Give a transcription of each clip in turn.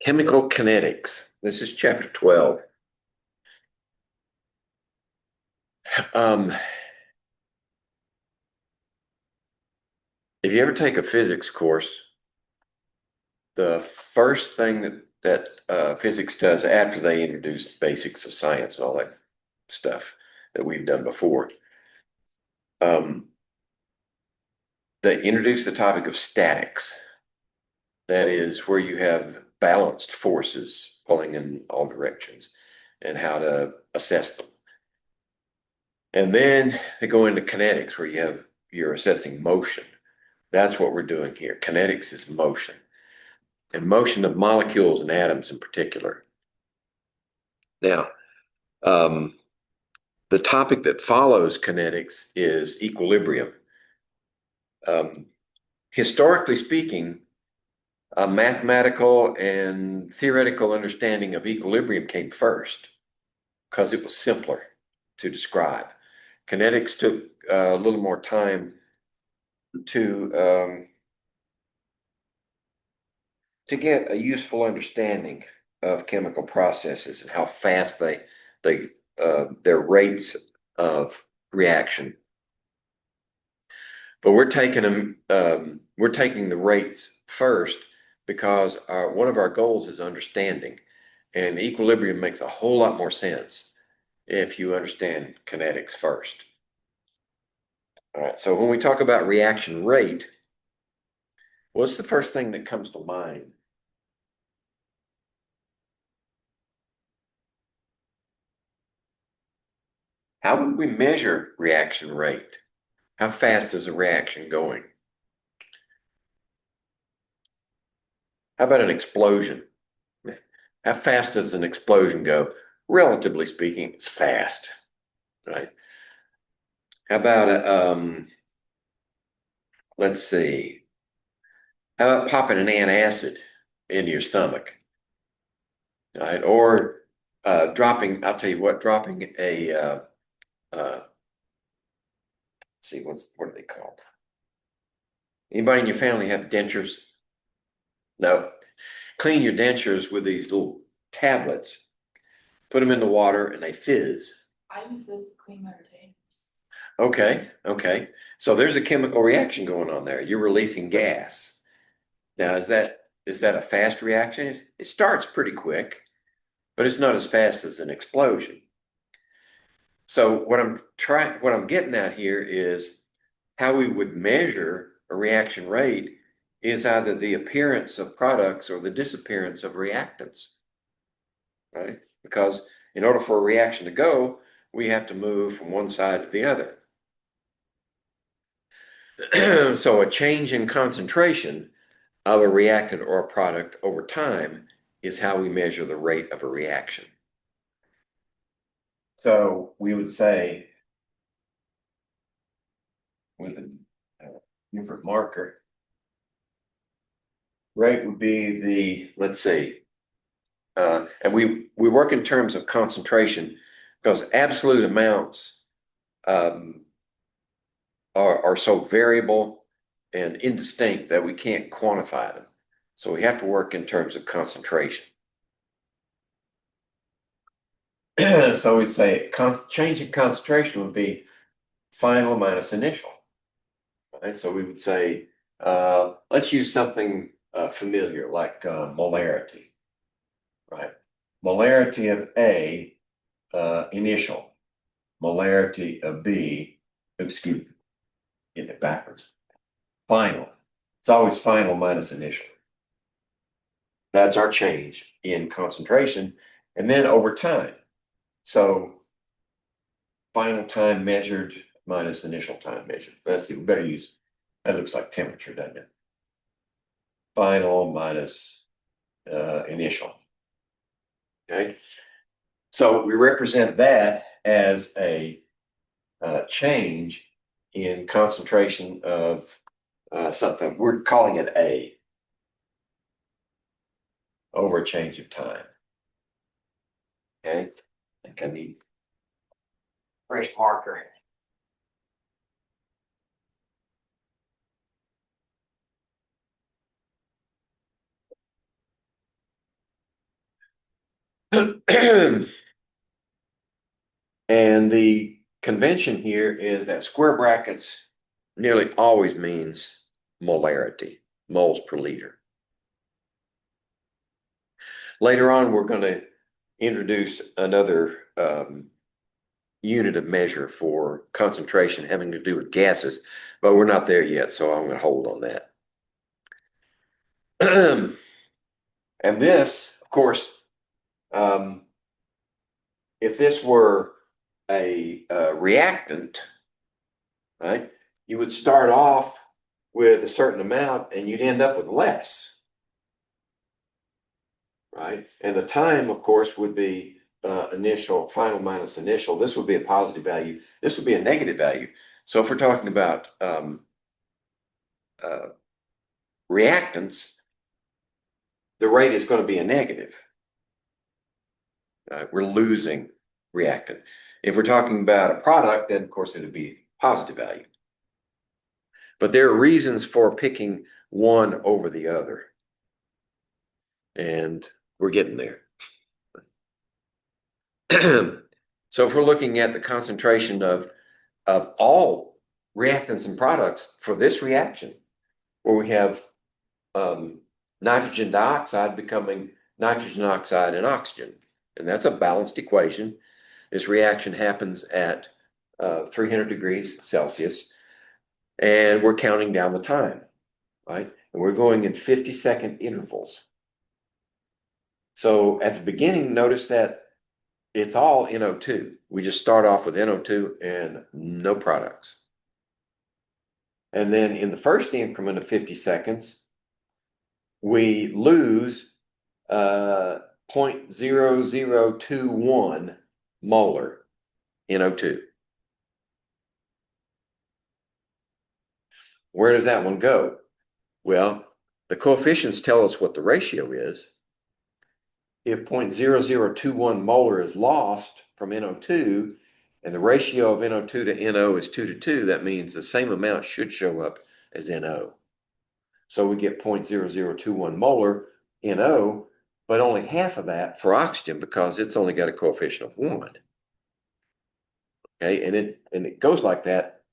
Chemical kinetics. This is chapter 12. Um, if you ever take a physics course, the first thing that physics does after they introduce the basics of science and all that stuff that we've done before, um, they introduce the topic of statics. That is where you have balanced forces pulling in all directions and how to assess them. And then they go into kinetics where you're assessing motion. That's what we're doing here. Kinetics is motion, and motion of molecules and atoms in particular. Now, the topic that follows kinetics is equilibrium. Historically speaking, a mathematical and theoretical understanding of equilibrium came first because it was simpler to describe. Kinetics took a little more time to get a useful understanding of chemical processes and how fast their rates of reaction. But we're taking the rates first because one of our goals is understanding, and equilibrium makes a whole lot more sense if you understand kinetics first. All right, so when we talk about reaction rate, what's the first thing that comes to mind? How would we measure reaction rate? How fast is a reaction going? How about an explosion? How fast does an explosion go? Relatively speaking, it's fast, right? How about let's see. How about popping an antacid into your stomach, right? Or dropping. I'll tell you what. Dropping a let's see, what are they called? Anybody in your family have dentures? No. Clean your dentures with these little tablets. Put them in the water and they fizz. I use those to clean my retainers. Okay. So there's a chemical reaction going on there. You're releasing gas. Now, is that a fast reaction? It starts pretty quick, but it's not as fast as an explosion. So what I'm getting at here is how we would measure a reaction rate is either the appearance of products or the disappearance of reactants, right? Because in order for a reaction to go, we have to move from one side to the other. So a change in concentration of a reactant or a product over time is how we measure the rate of a reaction. So we would say with a different marker, rate would be let's see, and we work in terms of concentration because absolute amounts are so variable and indistinct that we can't quantify them. So we have to work in terms of concentration. So we'd say change in concentration would be final minus initial. Right? So we would say, let's use something familiar like molarity. Right? Molarity of A, initial. Molarity of B, excuse me, get it backwards. Final. It's always final minus initial. That's our change in concentration. And then over time. So final time measured minus initial time measured. Let's see, we better use, that looks like temperature, doesn't it? Final minus initial. Okay. So we represent that as a change in concentration of something. We're calling it A over a change of time. Okay. I think I need fresh marker. And the convention here is that square brackets nearly always means molarity, moles per liter. Later on, we're going to introduce another unit of measure for concentration having to do with gases, but we're not there yet, so I'm going to hold on that. And this, of course, if this were a reactant, right, you would start off with a certain amount and you'd end up with less, right? And the time, of course, would be initial, final minus initial. This would be a positive value. This would be a negative value. So if we're talking about reactants, the rate is going to be a negative. We're losing reactant. If we're talking about a product, then of course it would be positive value. But there are reasons for picking one over the other. And we're getting there. So if we're looking at the concentration of all reactants and products for this reaction, where we have nitrogen dioxide becoming nitrogen oxide and oxygen, and that's a balanced equation. This reaction happens at 300 degrees Celsius, and we're counting down the time, right? And we're going in 50-second intervals. So at the beginning, notice that it's all NO2. We just start off with NO2 and no products. And then in the first increment of 50 seconds, we lose 0.0021 molar NO2. Where does that one go? Well, the coefficients tell us what the ratio is. If 0.0021 molar is lost from NO2, and the ratio of NO2 to NO is 2 to 2, that means the same amount should show up as NO. So we get 0.0021 molar NO, but only half of that for oxygen because it's only got a coefficient of 1. Okay, and it goes like that.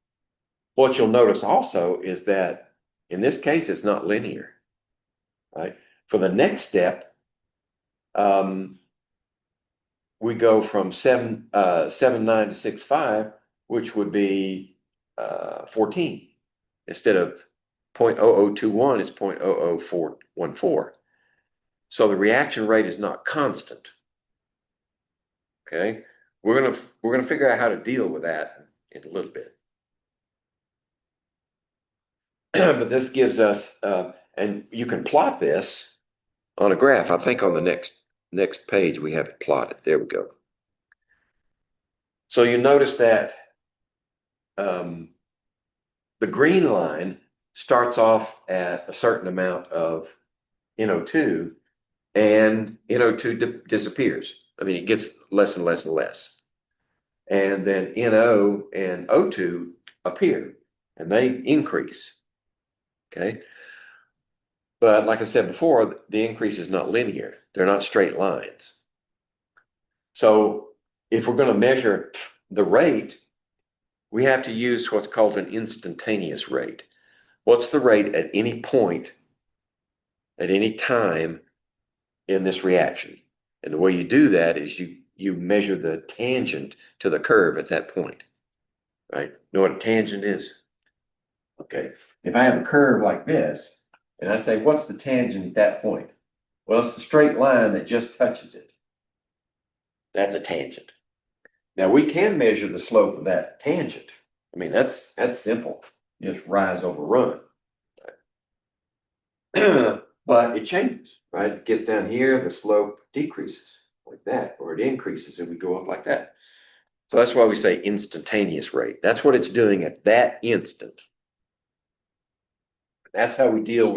What you'll notice also is that in this case, it's not linear, right? For the next step, we go from 7.9 to 6.5, which would be 14. Instead of 0.0021, it's 0.00414. So the reaction rate is not constant. Okay, we're gonna figure out how to deal with that in a little bit. But this gives us, and you can plot this on a graph. I think on the next page we have it plotted. There we go. So you notice that the green line starts off at a certain amount of NO2, and NO2 disappears. I mean, it gets less and less and less. And then NO and O2 appear, and they increase. Okay. But like I said before, the increase is not linear. They're not straight lines. So if we're going to measure the rate, we have to use what's called an instantaneous rate. What's the rate at any point, at any time in this reaction? And the way you do that is you measure the tangent to the curve at that point, right? You know what a tangent is? Okay, if I have a curve like this, and I say, what's the tangent at that point? Well, it's the straight line that just touches it. That's a tangent. Now we can measure the slope of that tangent. I mean, that's simple. Just rise over run. But it changes, right? It gets down here, the slope decreases like that, or it increases if we go up like that. So that's why we say instantaneous rate. That's what it's doing at that instant. That's how we deal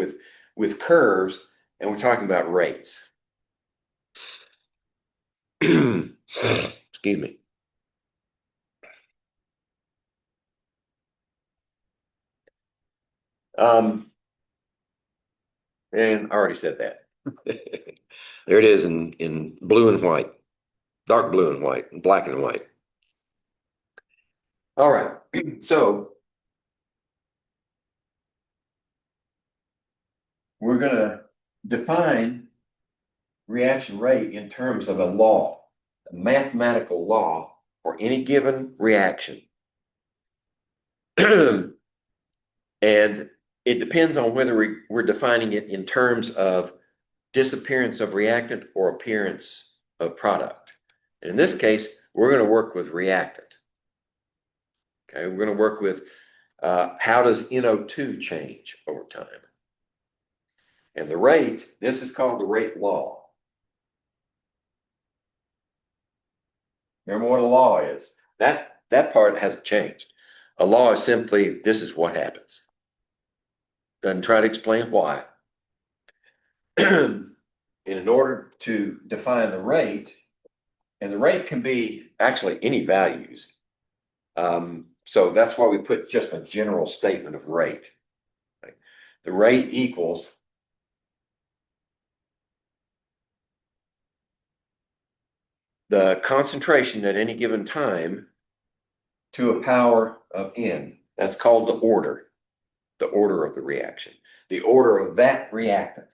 with curves, and we're talking about rates. Excuse me. And I already said that. There it is in blue and white. dark blue and white, and black and white. All right, so we're going to define reaction rate in terms of a law, a mathematical law for any given reaction. And it depends on whether we're defining it in terms of disappearance of reactant or appearance of product. And in this case, we're going to work with reactant. Okay, we're going to work with how does NO2 change over time? And the rate, this is called the rate law. Remember what a law is. That part hasn't changed. A law is simply, this is what happens. Doesn't try to explain why. And in order to define the rate, and the rate can be actually any values. So that's why we put just a general statement of rate. Right? The rate equals the concentration at any given time to a power of n. That's called the order of the reaction, the order of that reactant.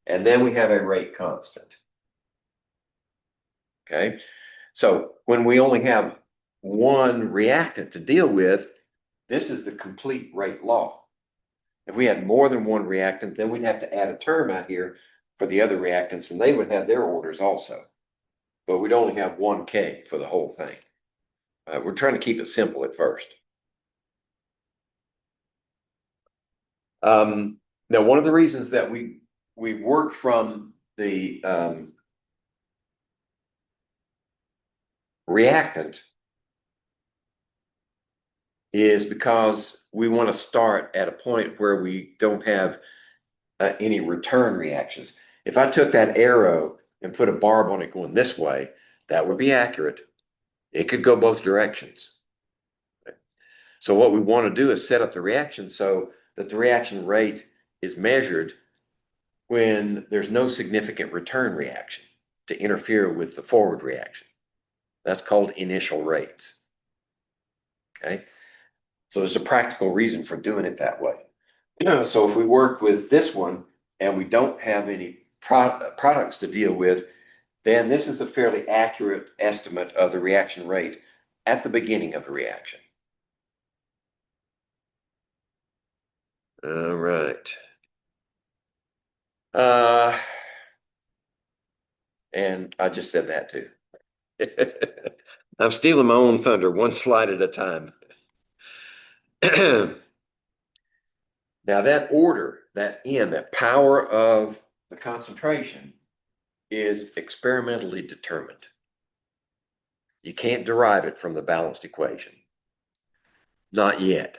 And then we have a rate constant. Okay, so when we only have one reactant to deal with, this is the complete rate law. If we had more than one reactant, then we'd have to add a term out here for the other reactants, and they would have their orders also. But we'd only have 1K for the whole thing. We're trying to keep it simple at first. Now, one of the reasons that we work from the reactant is because we want to start at a point where we don't have any return reactions. If I took that arrow and put a barb on it going this way, that would be accurate. It could go both directions. So what we want to do is set up the reaction so that the reaction rate is measured when there's no significant return reaction to interfere with the forward reaction. That's called initial rates. Okay, so there's a practical reason for doing it that way. So if we work with this one and we don't have any products to deal with, then this is a fairly accurate estimate of the reaction rate at the beginning of the reaction. All right. And I just said that too. I'm stealing my own thunder one slide at a time. Now that order, that N, that power of the concentration is experimentally determined. You can't derive it from the balanced equation. Not yet.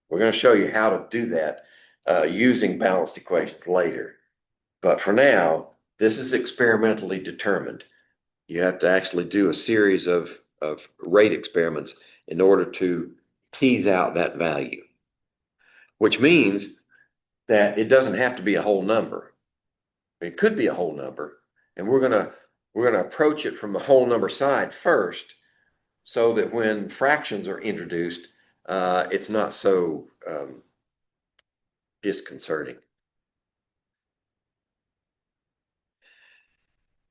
We're going to show you how to do that using balanced equations later. But for now, this is experimentally determined. You have to actually do a series of rate experiments in order to tease out that value, which means that it doesn't have to be a whole number. It could be a whole number, and we're gonna approach it from the whole number side first, so that when fractions are introduced, it's not so disconcerting.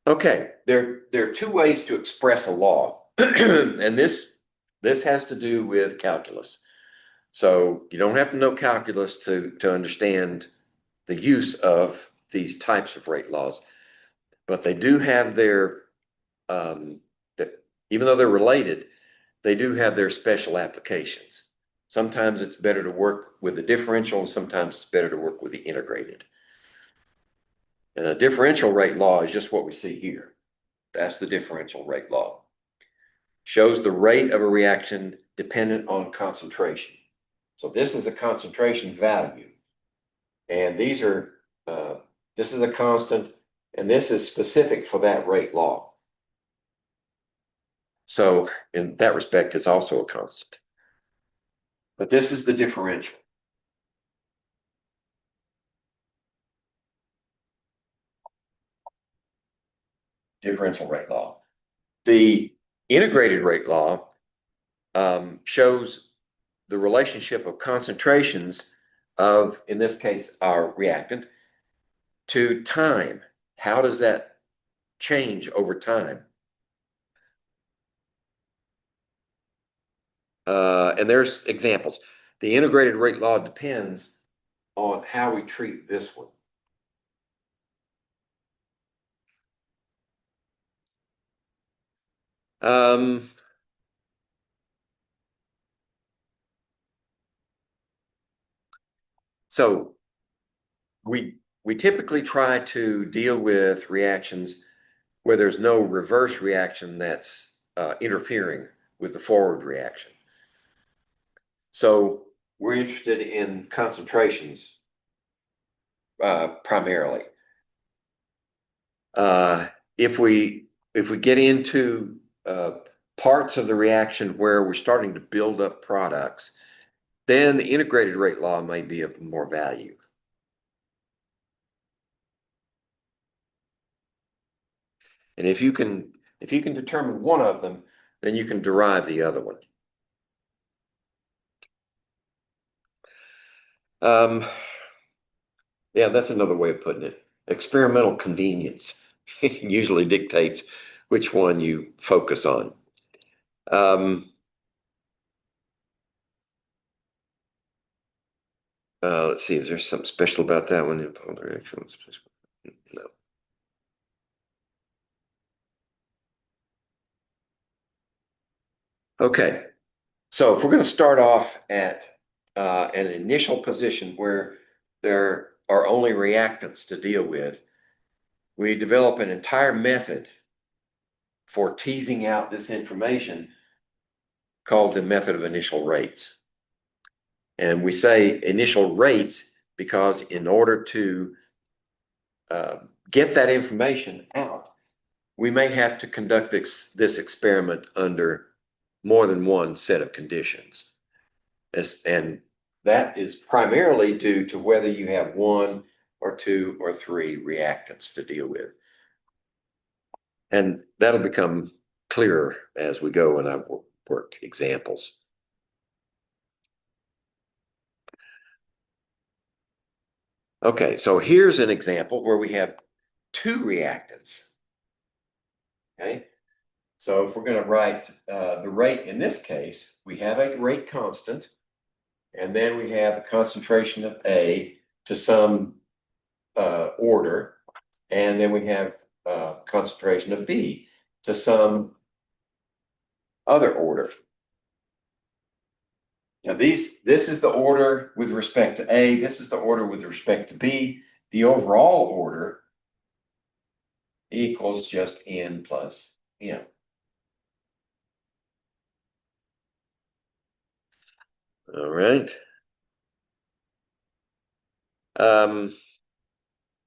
Okay, there are two ways to express a law, and this has to do with calculus. So you don't have to know calculus to understand the use of these types of rate laws, but they do have their, even though they're related, they do have their special applications. Sometimes it's better to work with the differential, and sometimes it's better to work with the integrated. And a differential rate law is just what we see here. That's the differential rate law. Shows the rate of a reaction dependent on concentration. So this is a concentration value. And these are, this is a constant, and this is specific for that rate law. So in that respect, it's also a constant. But this is the differential. Differential rate law. The integrated rate law shows the relationship of concentrations of, in this case, our reactant to time. How does that change over time? And there's examples. The integrated rate law depends on how we treat this one. So we typically try to deal with reactions where there's no reverse reaction that's interfering with the forward reaction. So we're interested in concentrations primarily. If we get into parts of the reaction where we're starting to build up products, then the integrated rate law may be of more value. And if you can determine one of them, then you can derive the other one. Yeah, that's another way of putting it. Experimental convenience usually dictates which one you focus on. Let's see, is there something special about that one? No. Okay, so if we're going to start off at an initial position where there are only reactants to deal with, we develop an entire method for teasing out this information called the method of initial rates. And we say initial rates because in order to get that information out, we may have to conduct this experiment under more than one set of conditions. And that is primarily due to whether you have one or two or three reactants to deal with. And that'll become clearer as we go and I will work examples. Okay, so here's an example where we have two reactants. Okay, so if we're going to write the rate in this case, we have a rate constant, and then we have the concentration of A to some order, and then we have concentration of B to some other order. Now this is the order with respect to A, this is the order with respect to B. The overall order equals just N plus M. All right.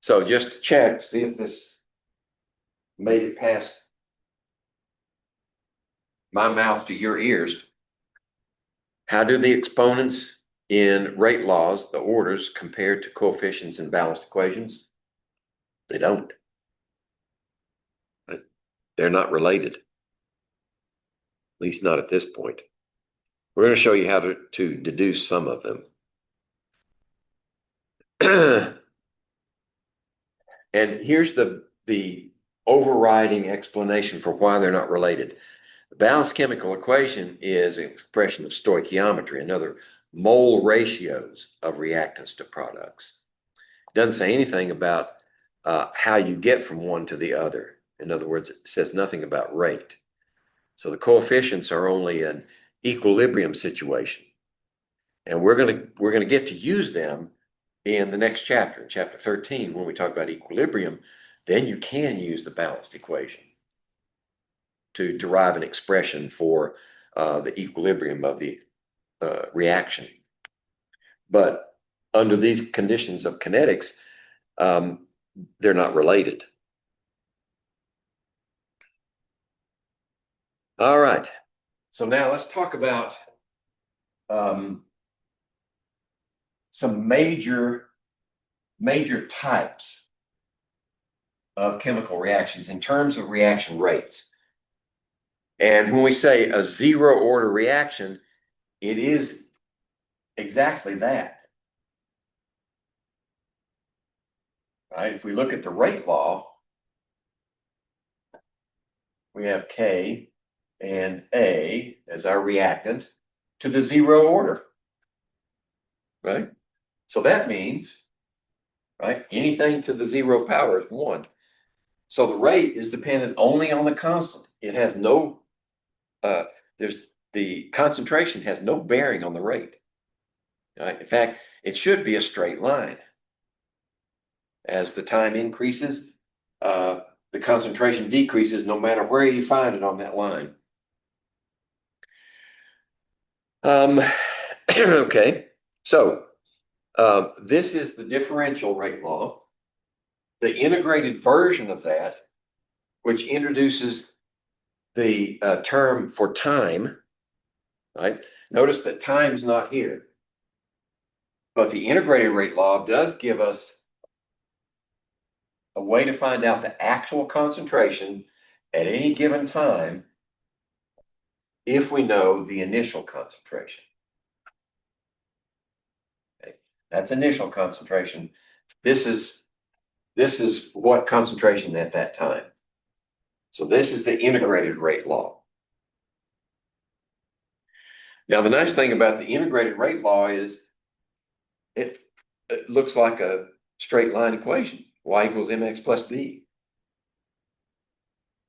So just to check, see if this made it past my mouth to your ears. How do the exponents in rate laws, the orders, compare to coefficients in balanced equations? They don't. They're not related, at least not at this point. We're going to show you how to deduce some of them. And here's the overriding explanation for why they're not related. The balanced chemical equation is an expression of stoichiometry, another mole ratios of reactants to products. It doesn't say anything about how you get from one to the other. In other words, it says nothing about rate. So the coefficients are only an equilibrium situation. And we're gonna get to use them in the next chapter, in chapter 13, when we talk about equilibrium. Then you can use the balanced equation to derive an expression for the equilibrium of the reaction. But under these conditions of kinetics, they're not related. All right. So now let's talk about some major types of chemical reactions in terms of reaction rates. And when we say a zero order reaction, it is exactly that. Right? If we look at the rate law, we have K and A as our reactant to the zero order. Right? So that means, right, anything to the zero power is 1. So the rate is dependent only on the constant. It has no, there's the concentration has no bearing on the rate. Right? In fact, it should be a straight line. As the time increases, the concentration decreases no matter where you find it on that line. Okay, so this is the differential rate law. The integrated version of that, which introduces the term for time, right? Notice that time's not here. But the integrated rate law does give us a way to find out the actual concentration at any given time if we know the initial concentration. Okay. That's initial concentration. This is what concentration at that time. So this is the integrated rate law. Now, the nice thing about the integrated rate law is it looks like a straight line equation, y equals mx plus b.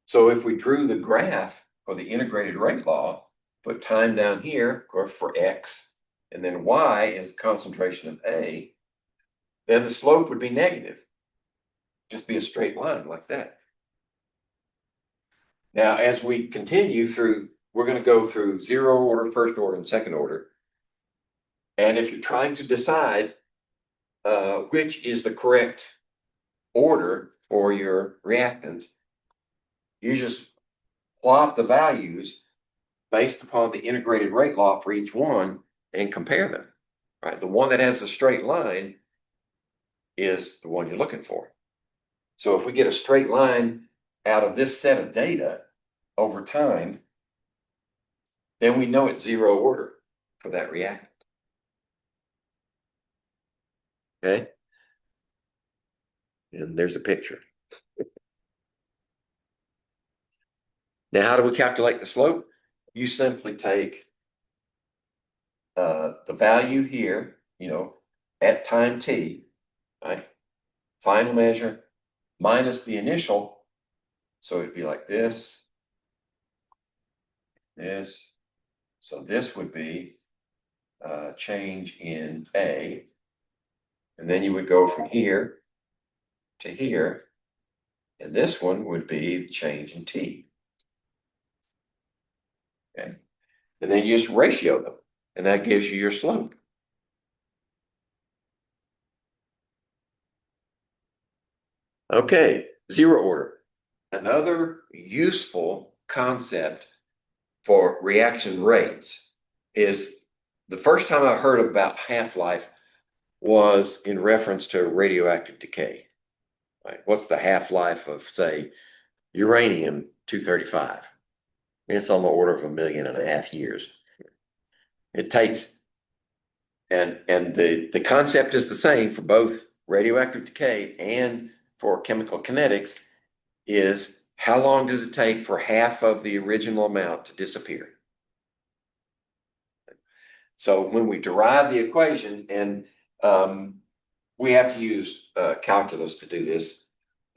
So if we drew the graph for the integrated rate law, put time down here, of course, for x, and then y is concentration of A, then the slope would be negative. Just be a straight line like that. Now, as we continue through, we're going to go through zero order, first order, and second order. And if you're trying to decide which is the correct order for your reactant, you just plot the values based upon the integrated rate law for each one and compare them. Right? The one that has the straight line is the one you're looking for. So if we get a straight line out of this set of data over time, then we know it's zero order for that reactant. Okay? And there's a picture. Now, how do we calculate the slope? You simply take the value here, at time t, right? Final measure minus the initial. So it'd be like this. So this would be change in A. And then you would go from here to here. And this one would be change in T. Okay. And then you just ratio them. And that gives you your slope. Okay, zero order. Another useful concept for reaction rates is the first time I heard about half-life was in reference to radioactive decay. Right? What's the half-life of, say, uranium-235? It's on the order of 1.5 million years. It takes, and the concept is the same for both radioactive decay and for chemical kinetics, is how long does it take for half of the original amount to disappear? So when we derive the equation, and we have to use calculus to do this.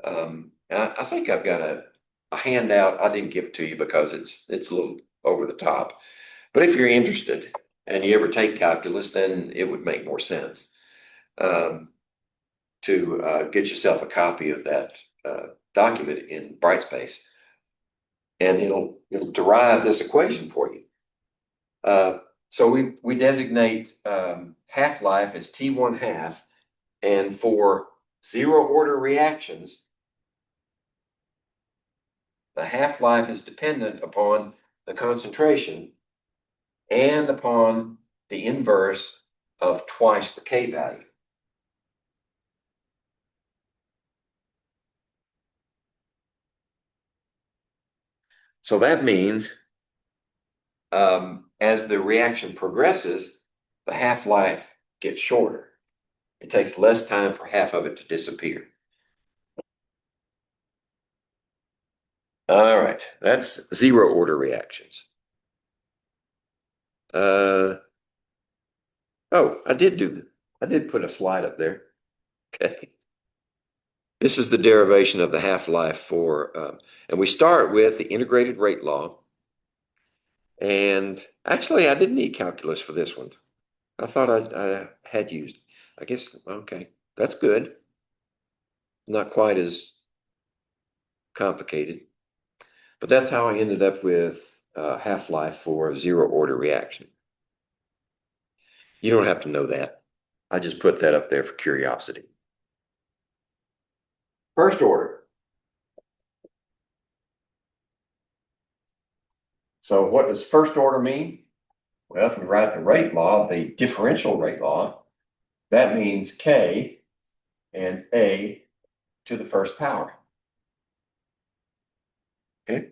I think I've got a handout. I didn't give it to you because it's a little over the top. But if you're interested and you ever take calculus, then it would make more sense to get yourself a copy of that document in Brightspace, and it'll derive this equation for you. So we designate half-life as T1/2, and for zero order reactions, the half-life is dependent upon the concentration and upon the inverse of twice the K value. So that means as the reaction progresses, the half-life gets shorter. It takes less time for half of it to disappear. All right, that's zero order reactions. Oh, I did put a slide up there. Okay. This is the derivation of the half-life for, and we start with the integrated rate law. And actually, I didn't need calculus for this one. I thought I had used, I guess, okay, that's good. Not quite as complicated, but that's how I ended up with half-life for a zero order reaction. You don't have to know that. I just put that up there for curiosity. First order. So what does first order mean? Well, if we write the rate law, the differential rate law, that means K and A to the first power. Okay.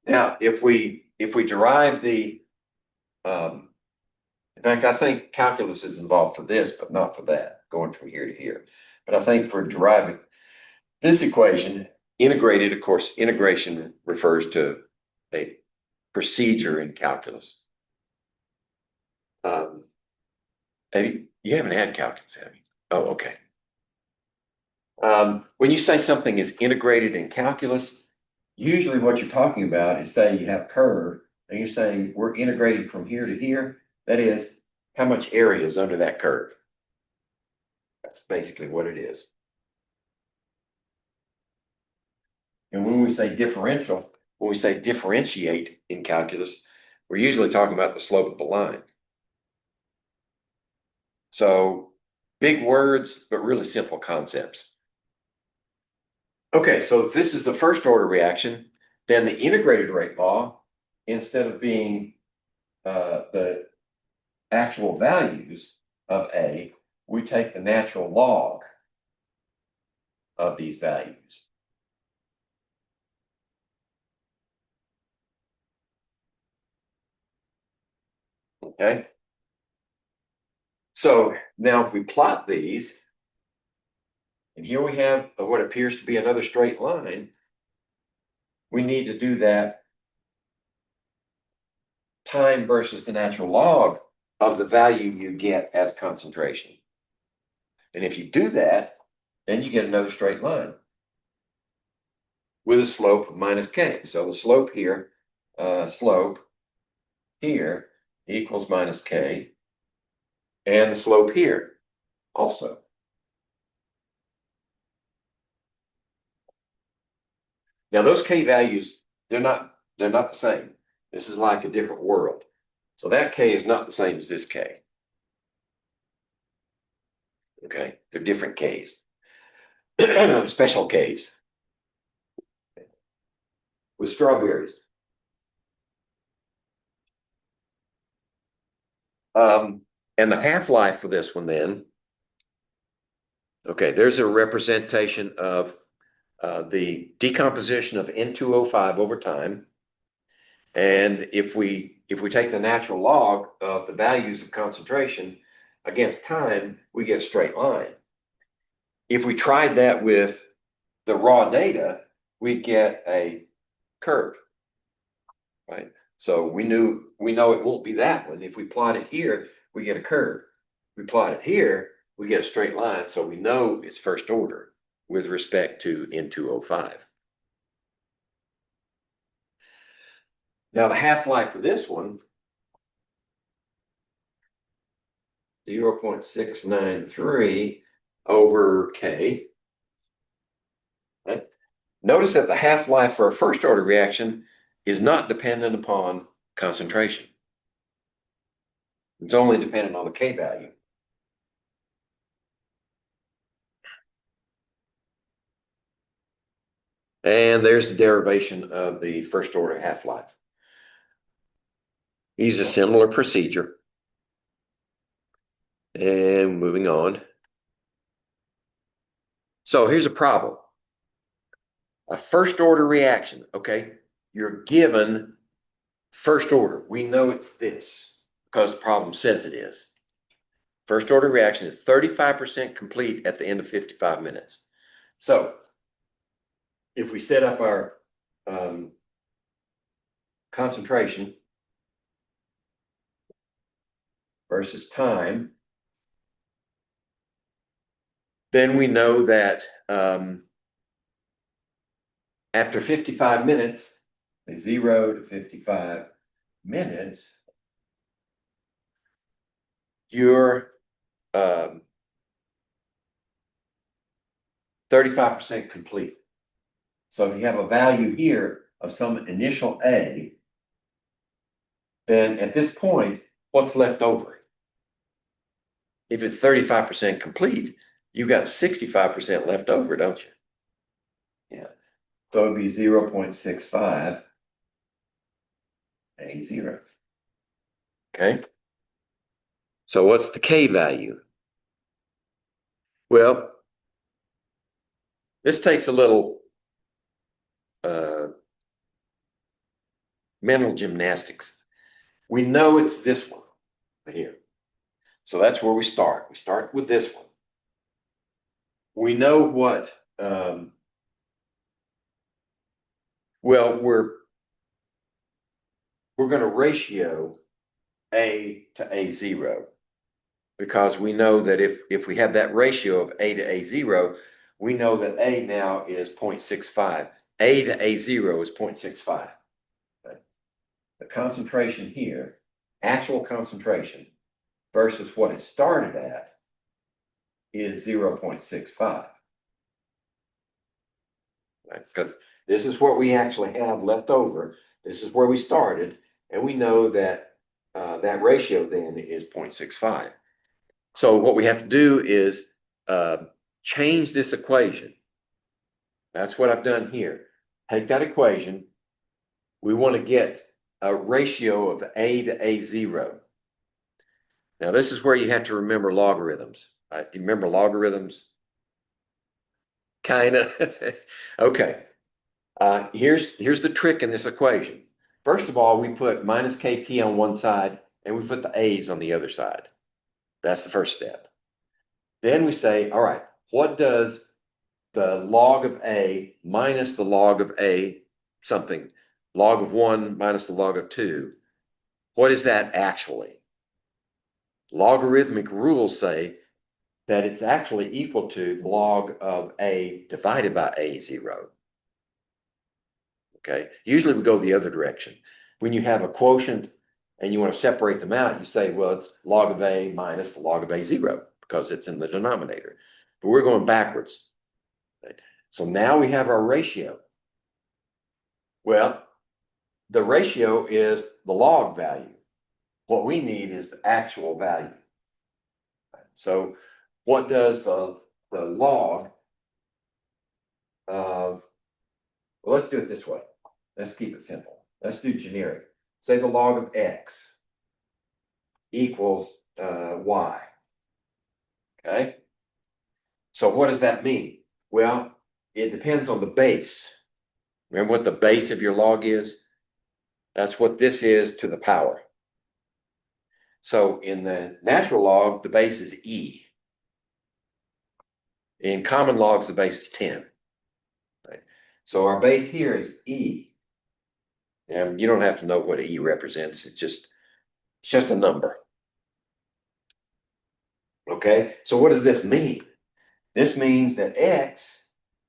Now, if we derive the, in fact, I think calculus is involved for this, but not for that, going from here to here. But I think for deriving this equation, integrated, of course, integration refers to a procedure in calculus. You haven't had calculus, have you? Oh, okay. When you say something is integrated in calculus, usually what you're talking about is, say you have a curve and you're saying we're integrating from here to here. That is, how much area is under that curve. That's basically what it is. And when we say differential, when we say differentiate in calculus, we're usually talking about the slope of a line. So big words, but really simple concepts. Okay, so if this is the first order reaction, then the integrated rate law, instead of being the actual values of A, we take the natural log of these values. Okay. So now if we plot these, and here we have what appears to be another straight line, we need to do that time versus the natural log of the value you get as concentration. And if you do that, then you get another straight line with a slope of minus K. So the slope here, slope here equals minus K, and the slope here also. Now those K values, they're not the same. This is like a different world. So that K is not the same as this K. Okay, they're different Ks. Special Ks. With strawberries. And the half-life for this one then, okay, there's a representation of the decomposition of N2O5 over time. And if we take the natural log of the values of concentration against time, we get a straight line. If we tried that with the raw data, we'd get a curve, right? So we know it won't be that one. If we plot it here, we get a curve. If we plot it here, we get a straight line. So we know it's first order with respect to N2O5. Now the half-life for this one, 0.693 over K. Right? Notice that the half-life for a first order reaction is not dependent upon concentration. It's only dependent on the K value. And there's the derivation of the first order half-life. Use a similar procedure. And moving on. So here's a problem. A first order reaction, okay? you're given first order. We know it's this because the problem says it is. First order reaction is 35% complete at the end of 55 minutes. So if we set up our concentration versus time, then we know that after 55 minutes, 0 to 55 minutes, you're 35% complete. So if you have a value here of some initial A, then at this point, what's left over? If it's 35% complete, you got 65% left over, don't you? Yeah. So it'd be 0.65 A0. Okay. So what's the K value? Well, this takes a little mental gymnastics. We know it's this one right here. So that's where we start. We start with this one. We know what, well, we're going to ratio A to A0 because we know that if we have that ratio of A to A0, we know that A now is 0.65. A to A0 is 0.65. Okay. The concentration here, actual concentration versus what it started at is 0.65. Right? Because this is what we actually have left over. This is where we started, and we know that that ratio then is 0.65. So what we have to do is change this equation. That's what I've done here. Take that equation. We want to get a ratio of A to A0. Now, this is where you have to remember logarithms. Right? You remember logarithms? Kind of. Okay. Here's the trick in this equation. First of all, we put minus KT on one side, and we put the A's on the other side. That's the first step. Then we say, all right, what does the log of A minus the log of A something, log of 1 minus the log of 2, what is that actually? Logarithmic rules say that it's actually equal to the log of A divided by A0. Okay, usually we go the other direction. When you have a quotient and you want to separate them out, you say, well, it's log of A minus the log of A0 because it's in the denominator. But we're going backwards. Right? So now we have our ratio. Well, the ratio is the log value. What we need is the actual value. So what does the log of, well, let's do it this way. Let's keep it simple. Let's do generic. Say the log of X equals Y. Okay. So what does that mean? Well, it depends on the base. Remember what the base of your log is? That's what this is to the power. So in the natural log, the base is E. In common logs, the base is 10. Right? So our base here is E. And you don't have to know what E represents. It's just a number. Okay, so what does this mean? This means that X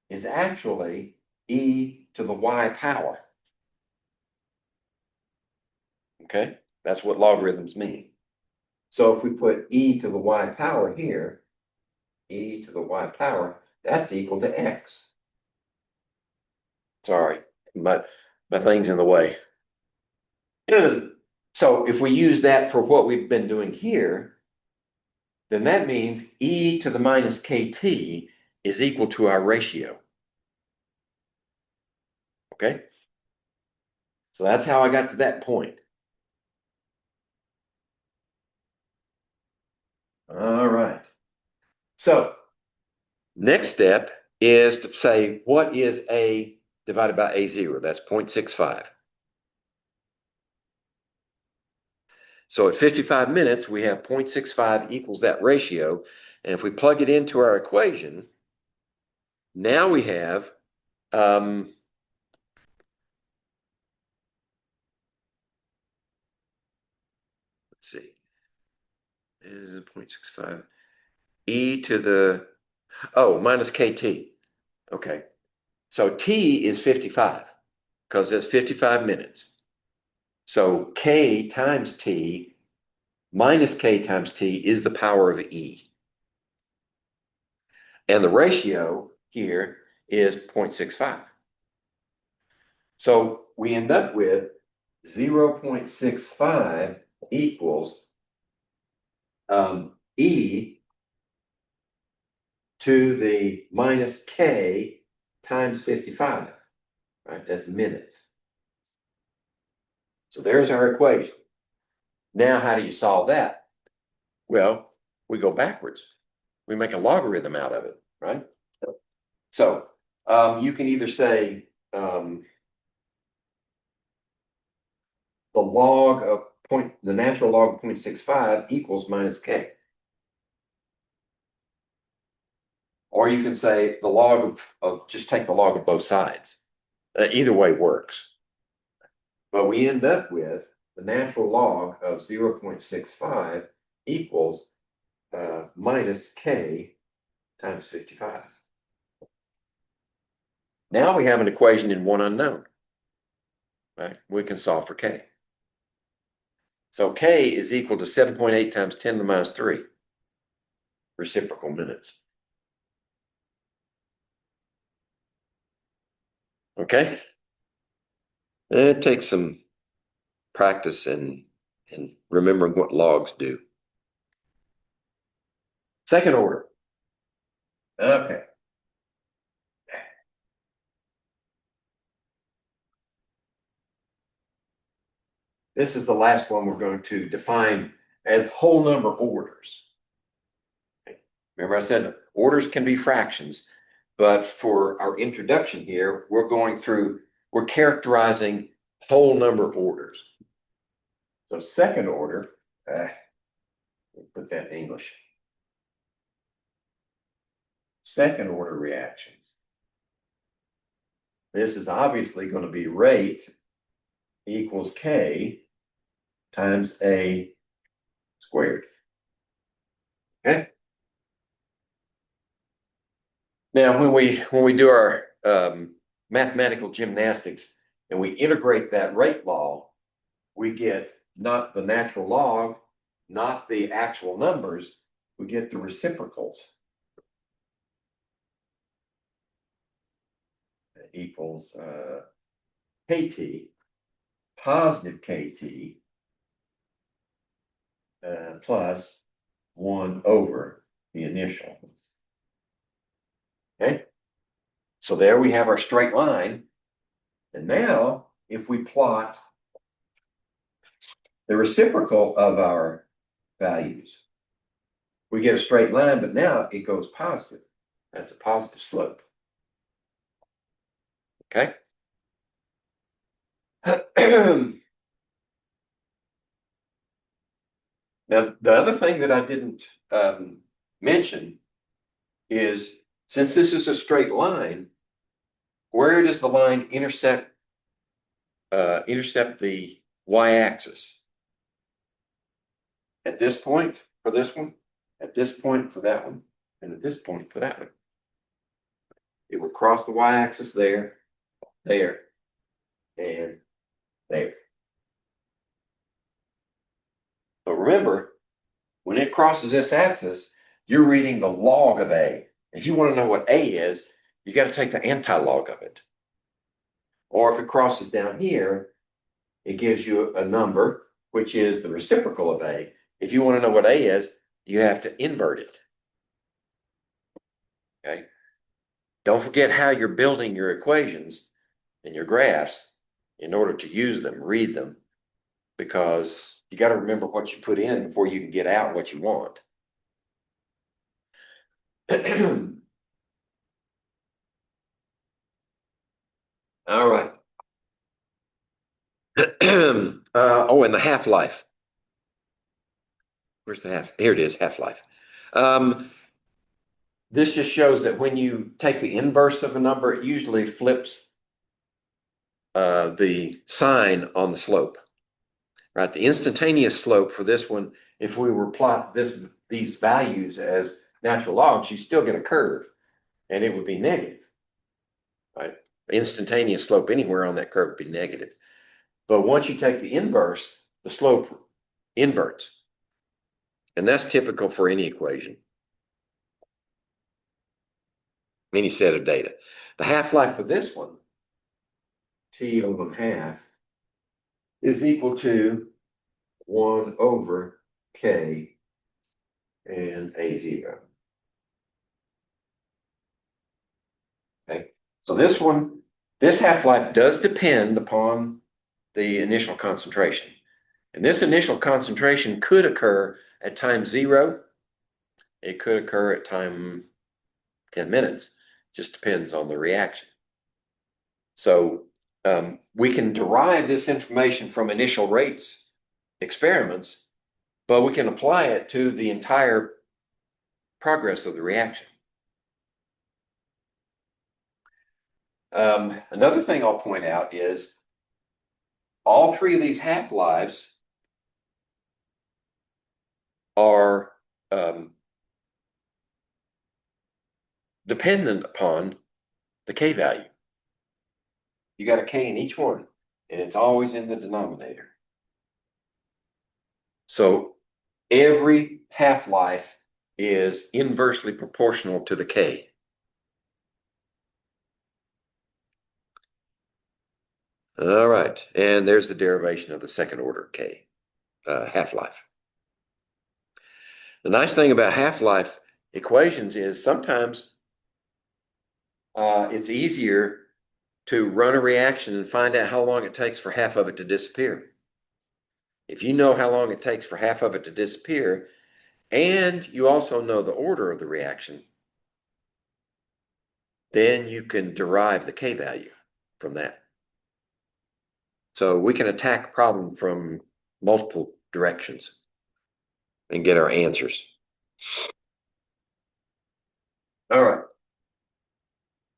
is actually E to the Y power. Okay, that's what logarithms mean. So if we put E to the Y power here, E to the Y power, that's equal to X. Sorry, my thing's in the way. So if we use that for what we've been doing here, then that means E to the minus KT is equal to our ratio. Okay? So that's how I got to that point. All right. So next step is to say, what is a divided by A0. That's 0.65. So at 55 minutes, we have 0.65 equals that ratio. And if we plug it into our equation, now we have let's see, is 0.65 e to the minus kt. Okay, so t is 55 because that's 55 minutes. So k times t minus k times t is the power of e. And the ratio here is 0.65. So we end up with 0.65 equals e to the minus k times 55, right? That's minutes. So there's our equation. Now, how do you solve that? Well, we go backwards. We make a logarithm out of it, right? So you can either say the natural log of 0.65 equals minus k. Or you can say the log of just take the log of both sides. Either way works. But we end up with the natural log of 0.65 equals minus k times 55. Now we have an equation in one unknown, right? We can solve for k. So k is equal to 7.8 times 10 to the minus 3 reciprocal minutes. Okay? It takes some practice and remembering what logs do. Second order. Okay. This is the last one we're going to define as whole number orders. Remember I said orders can be fractions, but for our introduction here, we're characterizing whole number orders. So second order, put that in English. Second order reactions. This is obviously going to be rate equals k times a squared. Okay. Now, when we do our mathematical gymnastics and we integrate that rate law, we get not the natural log, not the actual numbers, we get the reciprocals. That equals kt, positive kt, plus 1 over the initial. Okay, so there we have our straight line. And now, if we plot the reciprocal of our values, we get a straight line, but now it goes positive. That's a positive slope. Okay. Now, the other thing that I didn't mention is, since this is a straight line, where does the line intercept the y-axis? At this point for this one, at this point for that one, and at this point for that one. It would cross the y-axis there, there, and there. So remember, when it crosses this axis, you're reading the log of A. If you want to know what A is, you got to take the anti-log of it. Or if it crosses down here, it gives you a number, which is the reciprocal of A. If you want to know what A is, you have to invert it. Okay. Don't forget how you're building your equations and your graphs in order to use them, read them, because you got to remember what you put in before you can get out what you want. All right. Oh, and the half-life. Where's the half? Here it is, half-life. This just shows that when you take the inverse of a number, it usually flips the sign on the slope. Right? The instantaneous slope for this one, if we were plot these values as natural logs, you still get a curve, and it would be negative. Right? Instantaneous slope anywhere on that curve would be negative. But once you take the inverse, the slope inverts. And that's typical for any equation, any set of data. The half-life of this one, T over half, is equal to 1 over K and A0. Okay, so this half-life does depend upon the initial concentration. And this initial concentration could occur at time 0. It could occur at time 10 minutes. Just depends on the reaction. So we can derive this information from initial rates experiments, but we can apply it to the entire progress of the reaction. Another thing I'll point out is all three of these half-lives are dependent upon the K value. You got a K in each one, and it's always in the denominator. So every half-life is inversely proportional to the K. All right, and there's the derivation of the second order K, half-life. The nice thing about half-life equations is sometimes it's easier to run a reaction and find out how long it takes for half of it to disappear. If you know how long it takes for half of it to disappear, and you also know the order of the reaction, then you can derive the K value from that. So we can attack a problem from multiple directions and get our answers. All right.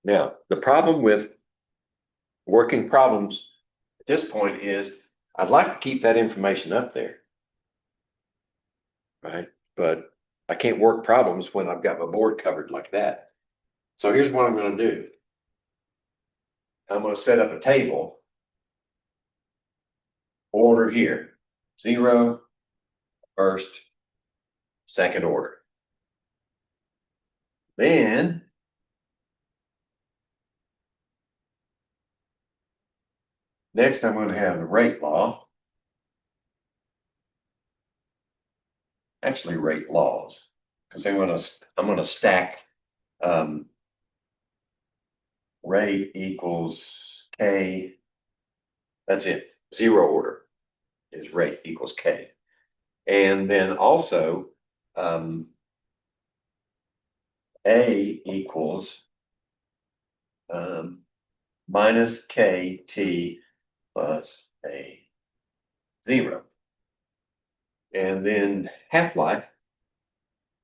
Now, the problem with working problems at this point is I'd like to keep that information up there, right? But I can't work problems when I've got my board covered like that. So here's what I'm going to do. I'm going to set up a table, order here, 0, first, second order. Then next I'm going to have the rate law. Actually rate laws, because I'm going to stack rate equals K. That's it. 0 order is rate equals K. And then also A equals minus KT plus A0. And then half-life,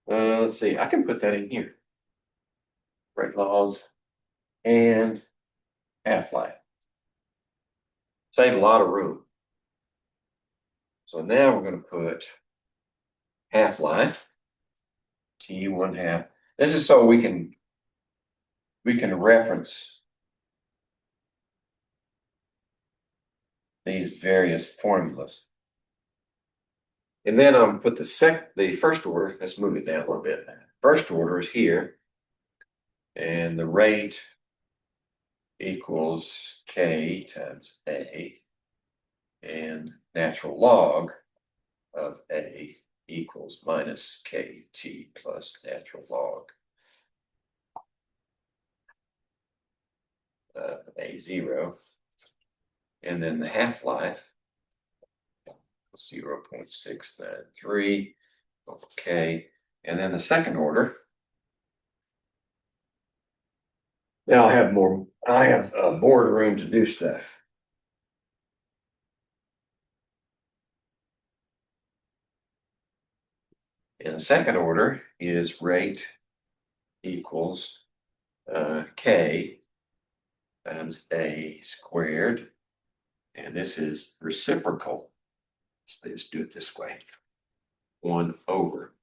let's see, I can put that in here. Rate laws and half-life. Save a lot of room. So now we're going to put half-life, T1/2. This is so we can reference these various formulas. And then I'm put the first order, let's move it down a little bit. First order is here, and the rate equals K times A, and natural log of A equals minus KT plus natural log of A0. And then the half-life, 0.693, okay. And then the second order, Now I have more room to do stuff. And the second order is rate equals K times A squared. And this is reciprocal. Let's do it this way. 1 over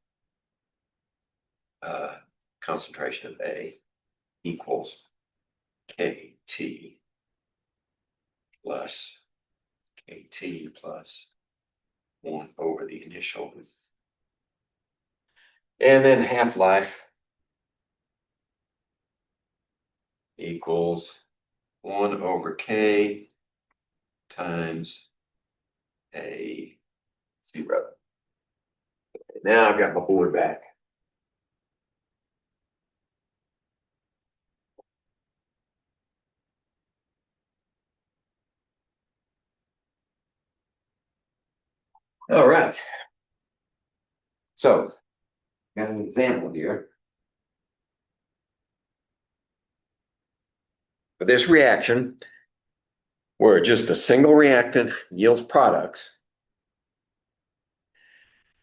concentration of A equals KT plus KT plus 1 over the initial. And then half-life equals 1 over K times A 0. Now I've got my board back. All right. So, got an example here. For this reaction, where just a single reactant yields products,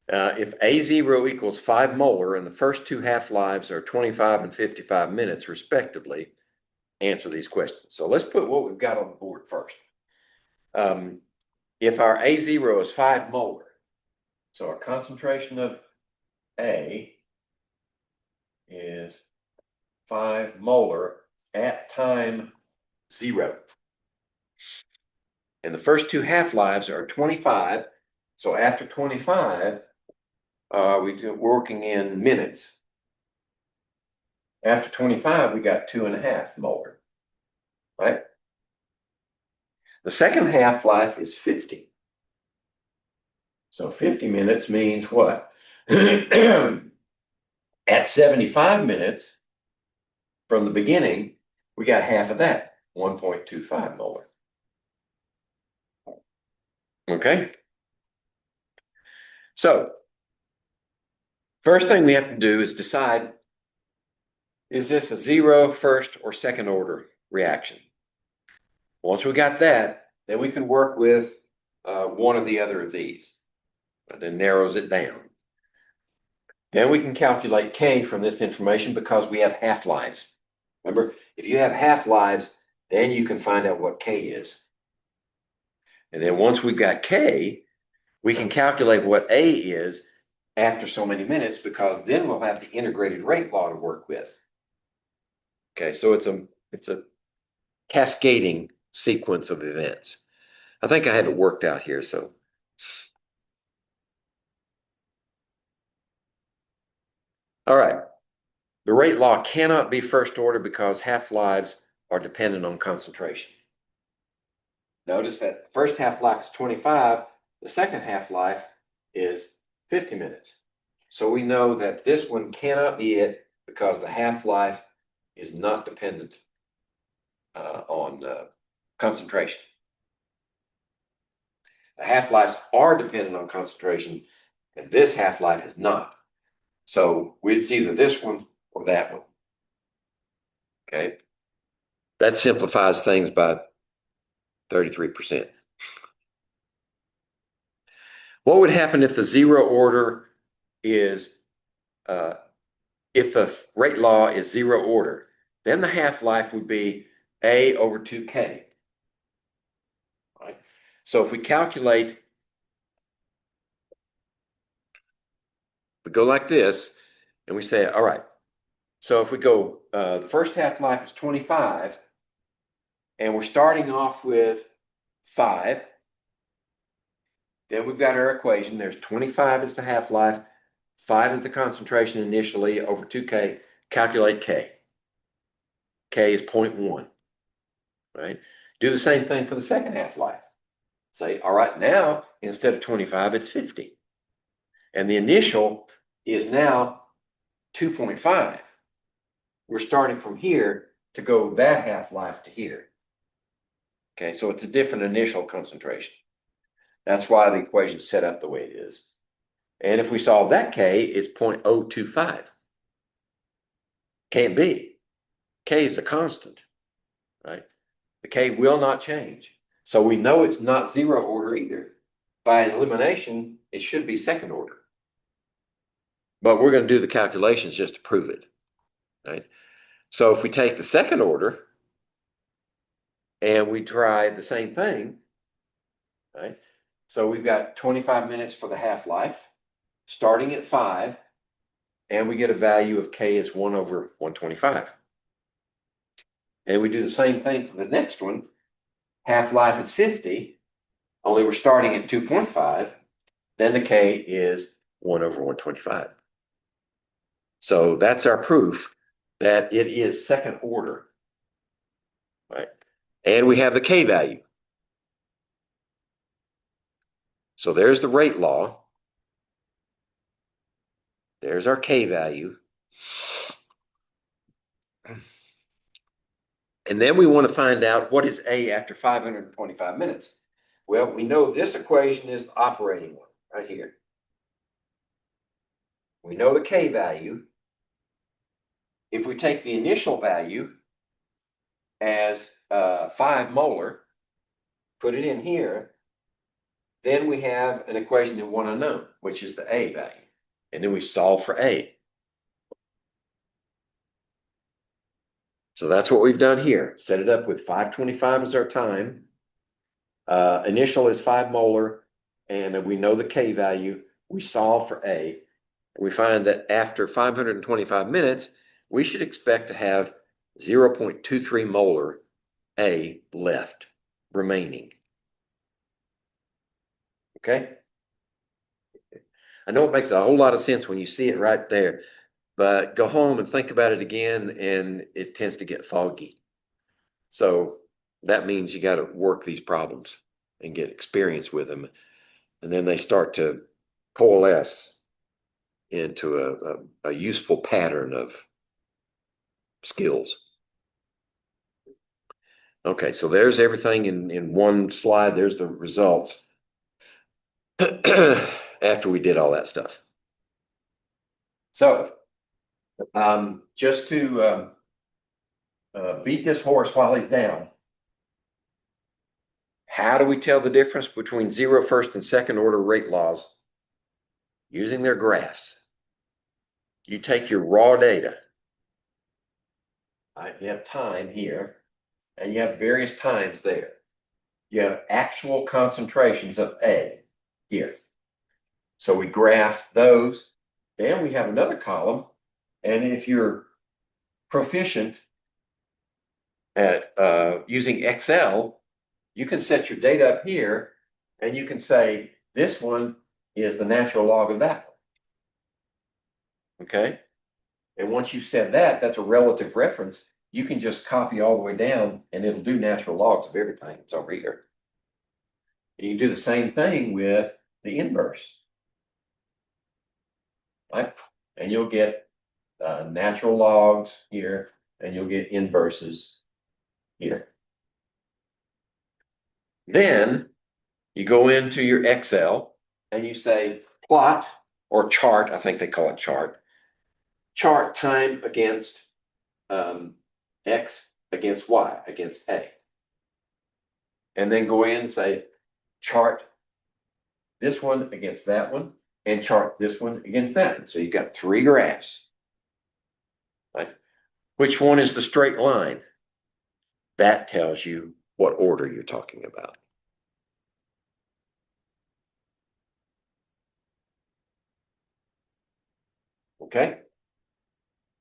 if A0 equals 5 molar and the first two half-lives are 25 and 55 minutes respectively, answer these questions. So let's put what we've got on the board first. If our A0 is 5 molar, so our concentration of A is 5 molar at time 0. And the first two half-lives are 25. So after 25, we're working in minutes. After 25, we got 2.5 molar, right? The second half-life is 50. So 50 minutes means what? At 75 minutes from the beginning, we got half of that, 1.25 molar. Okay? So, first thing we have to do is decide, is this a 0, first, or second order reaction? Once we got that, then we can work with one or the other of these. That then narrows it down. Then we can calculate K from this information because we have half-lives. Remember, if you have half-lives, then you can find out what K is. And then once we've got K, we can calculate what A is after so many minutes because then we'll have the integrated rate law to work with. Okay, so it's a cascading sequence of events. I think I have it worked out here, so. All right. The rate law cannot be first order because half-lives are dependent on concentration. Notice that the first half-life is 25, the second half-life is 50 minutes. So we know that this one cannot be it because the half-life is not dependent on concentration. The half-lives are dependent on concentration, and this half-life is not. So it's either this one or that one. Okay. That simplifies things by 33%. What would happen if the 0 order is, if the rate law is 0 order? Then the half-life would be A over 2K. Right? So if we calculate, we go like this, and we say, all right, so if we go, the first half-life is 25, and we're starting off with 5, then we've got our equation. There's 25 is the half-life, 5 is the concentration initially over 2K. Calculate K. K is 0.1, right? Do the same thing for the second half-life. Say, all right, now instead of 25, it's 50. And the initial is now 2.5. We're starting from here to go that half-life to here. Okay, so it's a different initial concentration. That's why the equation is set up the way it is. And if we solve that K, it's 0.025. Can't be. K is a constant, right? The K will not change. So we know it's not zero order either. By elimination, it should be second order. But we're going to do the calculations just to prove it, right? So if we take the second order and we try the same thing, right? So we've got 25 minutes for the half-life, starting at 5, and we get a value of K as 1 over 125. And we do the same thing for the next one. Half-life is 50, only we're starting at 2.5. Then the K is 1 over 125. So that's our proof that it is second order, right? And we have the K value. So there's the rate law. There's our K value. And then we want to find out what is A after 525 minutes. Well, we know this equation is the operating one right here. We know the K value. If we take the initial value as 5 molar, put it in here, then we have an equation in one unknown, which is the A value. And then we solve for A. So that's what we've done here. Set it up with 525 as our time. Initial is 5 molar, and we know the K value. We solve for A. We find that after 525 minutes, we should expect to have 0.23 molar A left remaining. Okay? I know it makes a whole lot of sense when you see it right there, but go home and think about it again, and it tends to get foggy. So that means you got to work these problems and get experience with them, and then they start to coalesce into a useful pattern of skills. Okay, so there's everything in one slide. There's the results after we did all that stuff. So just to beat this horse while he's down, how do we tell the difference between zero, first, and second order rate laws? Using their graphs. You take your raw data. Right, you have time here, and you have various times there. You have actual concentrations of A here. So we graph those. Then we have another column, and if you're proficient at using Excel, you can set your data up here, and you can say, this one is the natural log of that one. Okay? And once you've said that, that's a relative reference. You can just copy all the way down, and it'll do natural logs of everything. It's over here. And you can do the same thing with the inverse. Right? And you'll get natural logs here, and you'll get inverses here. Then you go into your Excel and you say plot or chart, I think they call it chart time against X against Y against A. And then go in and say chart this one against that one and chart this one against that one. So you've got 3 graphs. Right? Which one is the straight line? That tells you what order you're talking about. Okay?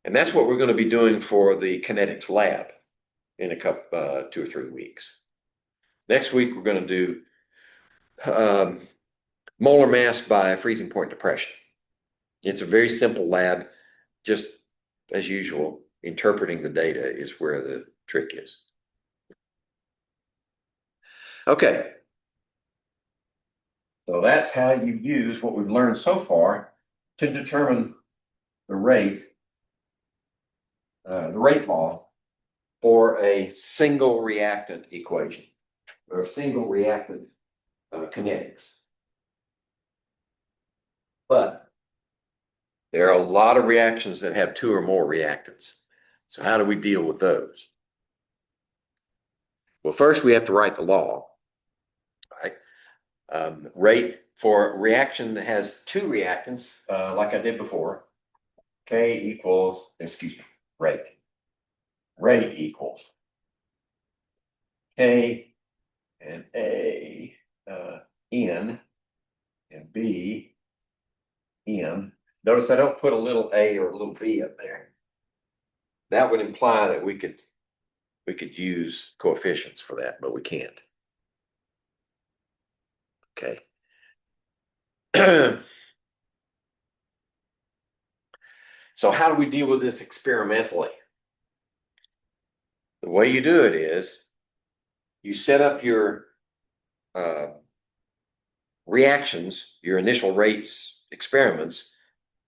And that's what we're going to be doing for the kinetics lab in a couple, 2 or 3 weeks. Next week, we're going to do molar mass by freezing point depression. It's a very simple lab, just as usual, interpreting the data is where the trick is. Okay. So that's how you use what we've learned so far to determine the rate law for a single reactant equation or single reactant kinetics. But there are a lot of reactions that have 2 or more reactants. So how do we deal with those? Well, first we have to write the law, right? Rate for a reaction that has two reactants, like I did before, K equals, excuse me, rate. Rate equals K and A, N and B, M. Notice I don't put a little a or a little b up there. That would imply that we could use coefficients for that, but we can't. Okay. So how do we deal with this experimentally? The way you do it is you set up your reactions, your initial rates experiments,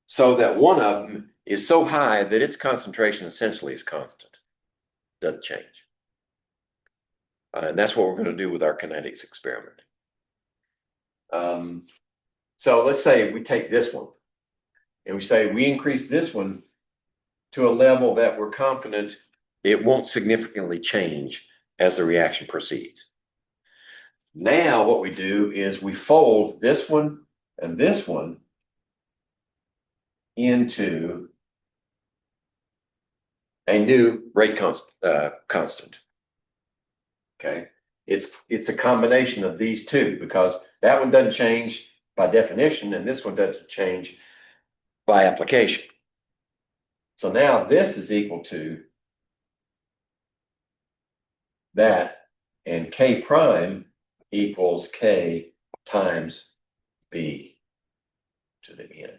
so that one of them is so high that its concentration essentially is constant, doesn't change. And that's what we're going to do with our kinetics experiment. So let's say we take this one and we say we increase this one to a level that we're confident it won't significantly change as the reaction proceeds. Now what we do is we fold this one and this one into a new rate constant. Okay, it's a combination of these two because that one doesn't change by definition and this one doesn't change by application. So now this is equal to that, and K prime equals K times B to the N.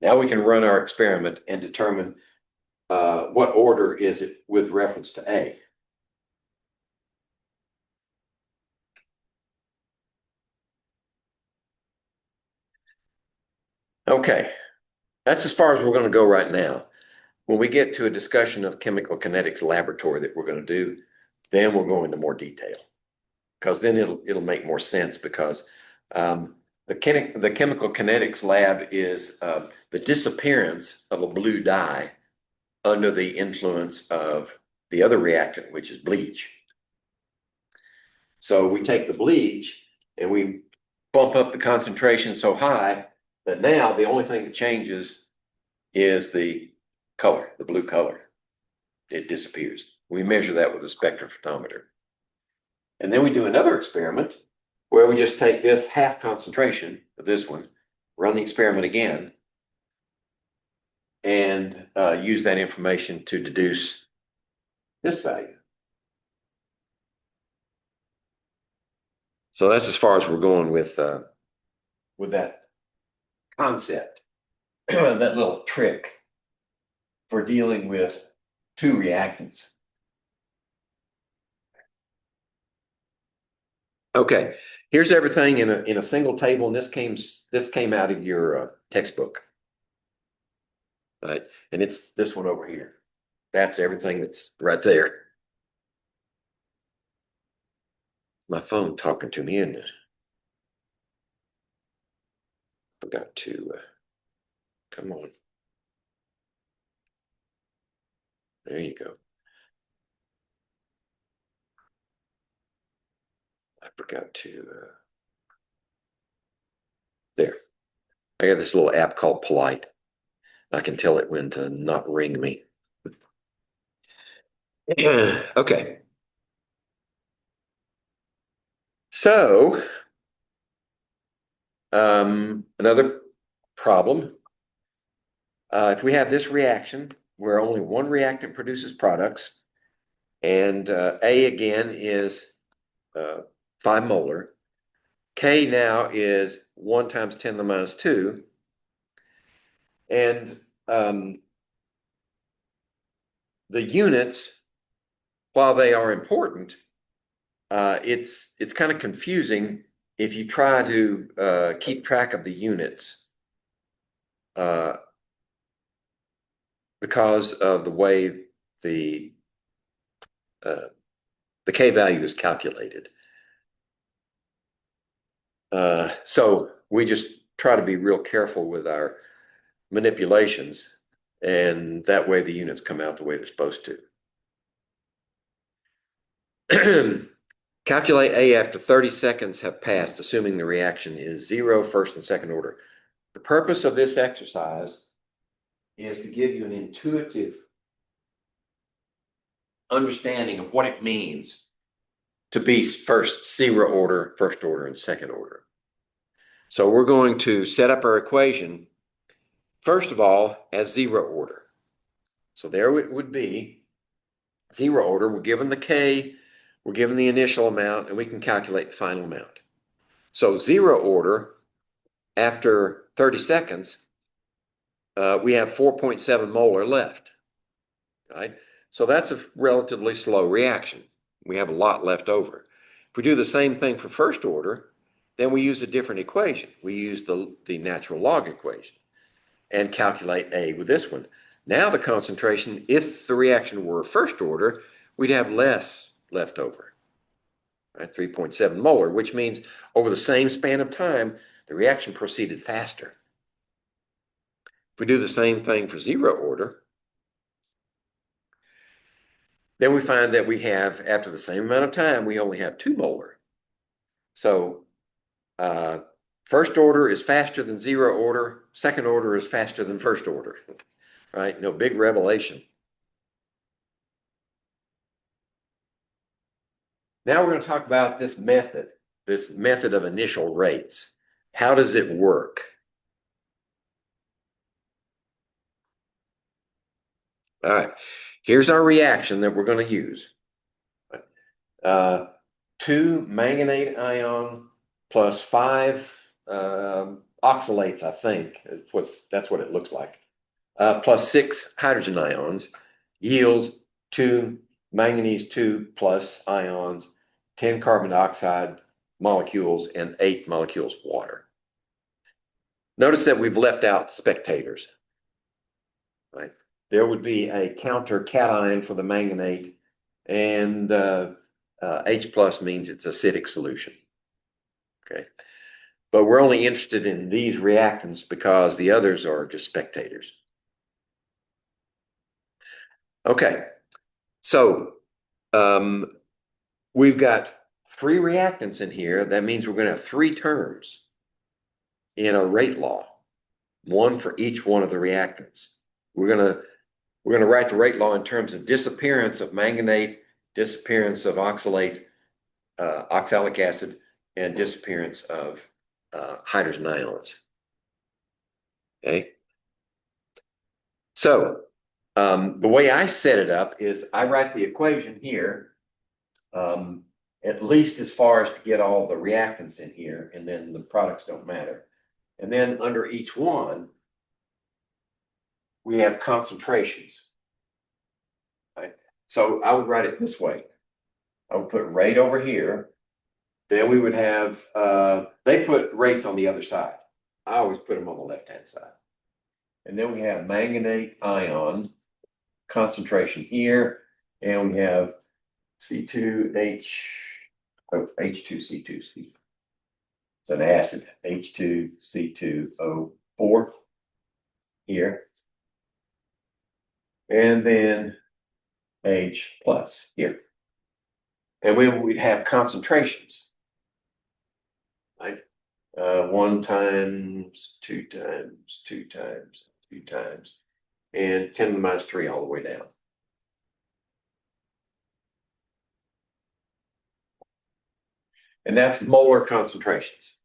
Now we can run our experiment and determine what order is it with reference to A. Okay, that's as far as we're going to go right now. When we get to a discussion of chemical kinetics laboratory that we're going to do, then we'll go into more detail because then it'll make more sense because the chemical kinetics lab is the disappearance of a blue dye under the influence of the other reactant, which is bleach. So we take the bleach and we bump up the concentration so high that now the only thing that changes is the color, the blue color. It disappears. We measure that with a spectrophotometer. And then we do another experiment where we just take this half concentration of this one, run the experiment again, and use that information to deduce this value. So that's as far as we're going with that concept, that little trick for dealing with two reactants. Okay, here's everything in a single table, and this came out of your textbook, right? And it's this one over here. That's everything that's right there. My phone talking to me, isn't it? Forgot to come on. There you go. I forgot to there. I got this little app called Polite. I can tell it when to not ring me. Okay. So, another problem. If we have this reaction where only one reactant produces products, and A again is 5 molar, K now is 1 times 10 to the minus 2, and the units, while they are important, it's kind of confusing if you try to keep track of the units because of the way the K value is calculated. So we just try to be real careful with our manipulations And that way the units come out the way they're supposed to. Calculate A after 30 seconds have passed, assuming the reaction is 0, first and second order. The purpose of this exercise is to give you an intuitive understanding of what it means to be first 0 order, first order, and second order. So we're going to set up our equation, first of all, as 0 order. So there it would be 0 order. We're given the K, we're given the initial amount, and we can calculate the final amount. So 0 order, after 30 seconds, we have 4.7 molar left, right? So that's a relatively slow reaction. We have a lot left over. If we do the same thing for first order, then we use a different equation. We use the natural log equation and calculate A with this one. Now the concentration, if the reaction were first order, we'd have less left over, right? 3.7 molar, which means over the same span of time, the reaction proceeded faster. If we do the same thing for 0 order, then we find that we have, after the same amount of time, we only have 2 molar. So first order is faster than 0 order. Second order is faster than first order, right? No big revelation. Now we're going to talk about this method of initial rates. How does it work? All right, here's our reaction that we're going to use. 2 manganate ion plus 5 oxalates, I think. That's what it looks like. Plus 6 hydrogen ions yields 2 manganese 2 plus ions, 10 carbon dioxide molecules, and 8 molecules of water. Notice that we've left out spectators, right? There would be a counter cation for the manganate, and H plus means it's acidic solution. Okay, but we're only interested in these reactants because the others are just spectators. Okay, so we've got 3 reactants in here. That means we're going to have 3 terms in a rate law, one for each one of the reactants. We're going to write the rate law in terms of disappearance of manganate, disappearance of oxalate, oxalic acid, and disappearance of hydrogen ions. Okay. So the way I set it up is I write the equation here, at least as far as to get all the reactants in here, and then the products don't matter. And then under each one, we have concentrations. Right? So I would write it this way. I would put rate over here. Then we would have, they put rates on the other side. I always put them on the left-hand side. And then we have manganate ion concentration here, and we have H2C2. It's an acid, H2C2O4 here. And then H plus here. And we'd have concentrations, right? 1 times, 2 times, 2 times, 2 times, and 10 to the minus 3 all the way down. And that's molar concentrations.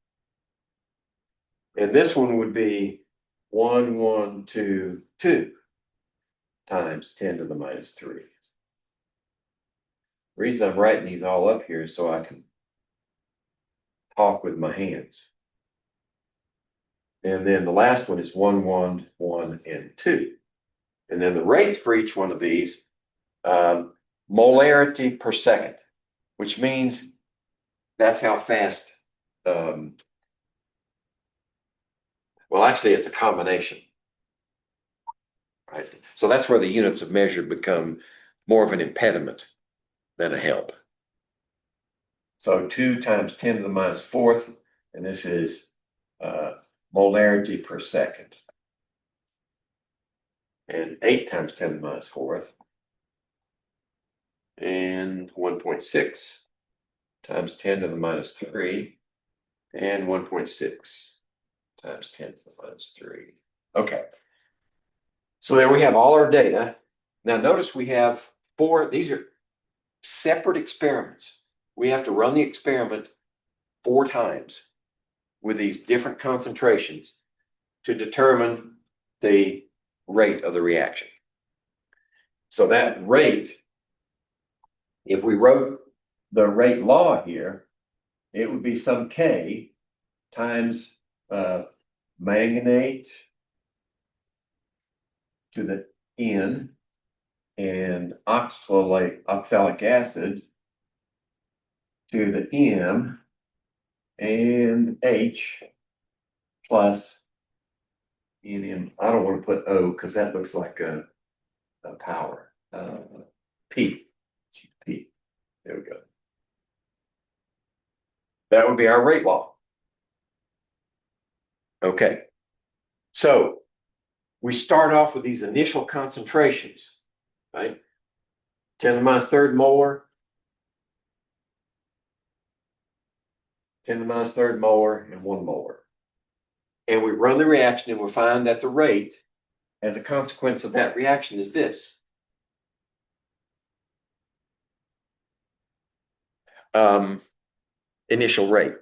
And this one would be 1, 1, 2, 2 times 10 to the minus 3. The reason I'm writing these all up here is so I can talk with my hands. And then the last one is 1, 1, 1, and 2. And then the rates for each one of these, molarity per second, which means that's how fast, well, actually it's a combination, right? So that's where the units of measure become more of an impediment than a help. So 2 times 10 to the minus 4th, and this is molarity per second. and 8 times 10 to the minus fourth, and 1.6 times 10 to the minus 3, and 1.6 times 10 to the minus 3. Okay. So there we have all our data. Now notice we have these are separate experiments. We have to run the experiment 4 times with these different concentrations to determine the rate of the reaction. So that rate, if we wrote the rate law here, it would be some K times manganate to the N and oxalic acid to the M and H plus NM. I don't want to put O because that looks like a power. P. P. There we go. That would be our rate law. Okay. So we start off with these initial concentrations, right? 10 to the minus third molar, 10 to the minus third molar, and 1 molar. And we run the reaction and we find that the rate as a consequence of that reaction is this. Initial rate.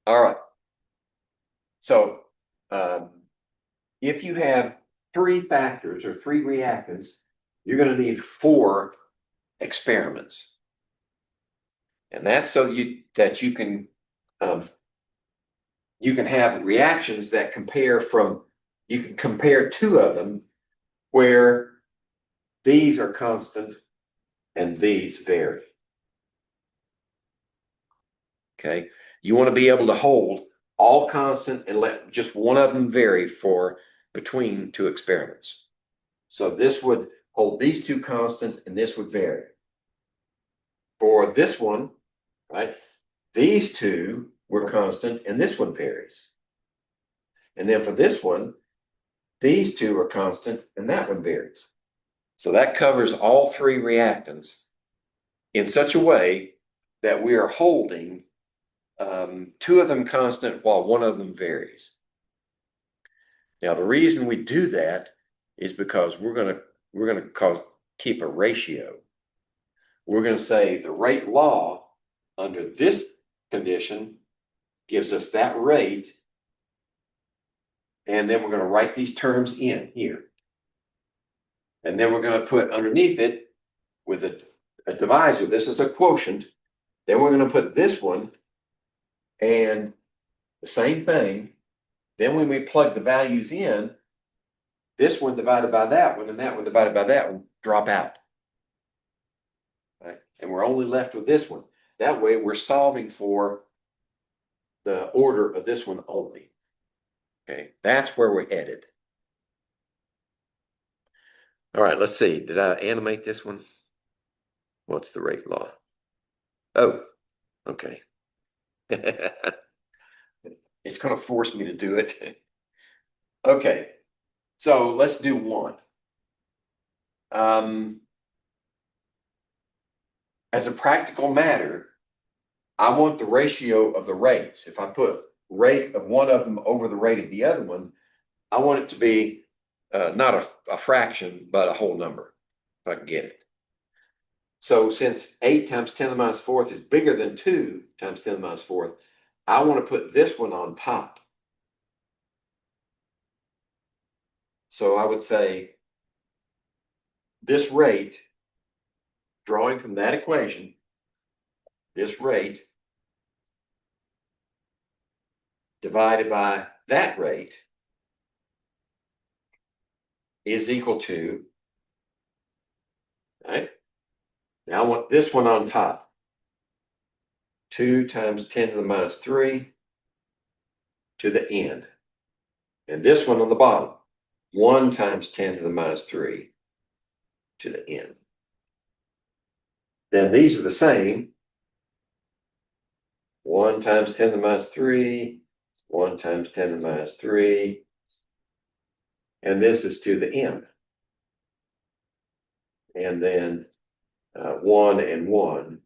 All right. So if you have 3 factors or 3 reactants, you're going to need 4 experiments. And that's so that you can have reactions that you can compare 2 of them where these are constant and these vary. Okay, you want to be able to hold all constant and let just one of them vary for between 2 experiments. So this would hold these 2 constant and this would vary. For this one, right, these 2 were constant and this one varies. And then for this one, these 2 are constant and that one varies. So that covers all 3 reactants in such a way that we are holding 2 of them constant while 1 of them varies. Now the reason we do that is because we're going to keep a ratio. We're going to say the rate law under this condition gives us that rate, and then we're going to write these terms in here. And then we're going to put underneath it with a divisor. This is a quotient. Then we're going to put this one and the same thing. Then when we plug the values in, this one divided by that one and that one divided by that one drop out. Right? And we're only left with this one. That way we're solving for the order of this one only. Okay, that's where we're headed. All right, let's see. Did I animate this one? What's the rate law? Oh, okay. It's going to force me to do it. Okay, so let's do 1. As a practical matter, I want the ratio of the rates. If I put rate of one of them over the rate of the other one, I want it to be not a fraction, but a whole number, if I can get it. So since 8 times 10 to the minus 4th is bigger than 2 times 10 to the minus 4th, I want to put this one on top. So I would say this rate, drawing from that equation, this rate divided by that rate is equal to, right? Now I want this one on top. 2 times 10 to the minus 3 to the end. And this one on the bottom. 1 times 10 to the minus 3 to the end. Then these are the same. 1 times 10 to the minus 3, 1 times 10 to the minus 3, and this is to the M. And then 1 and 1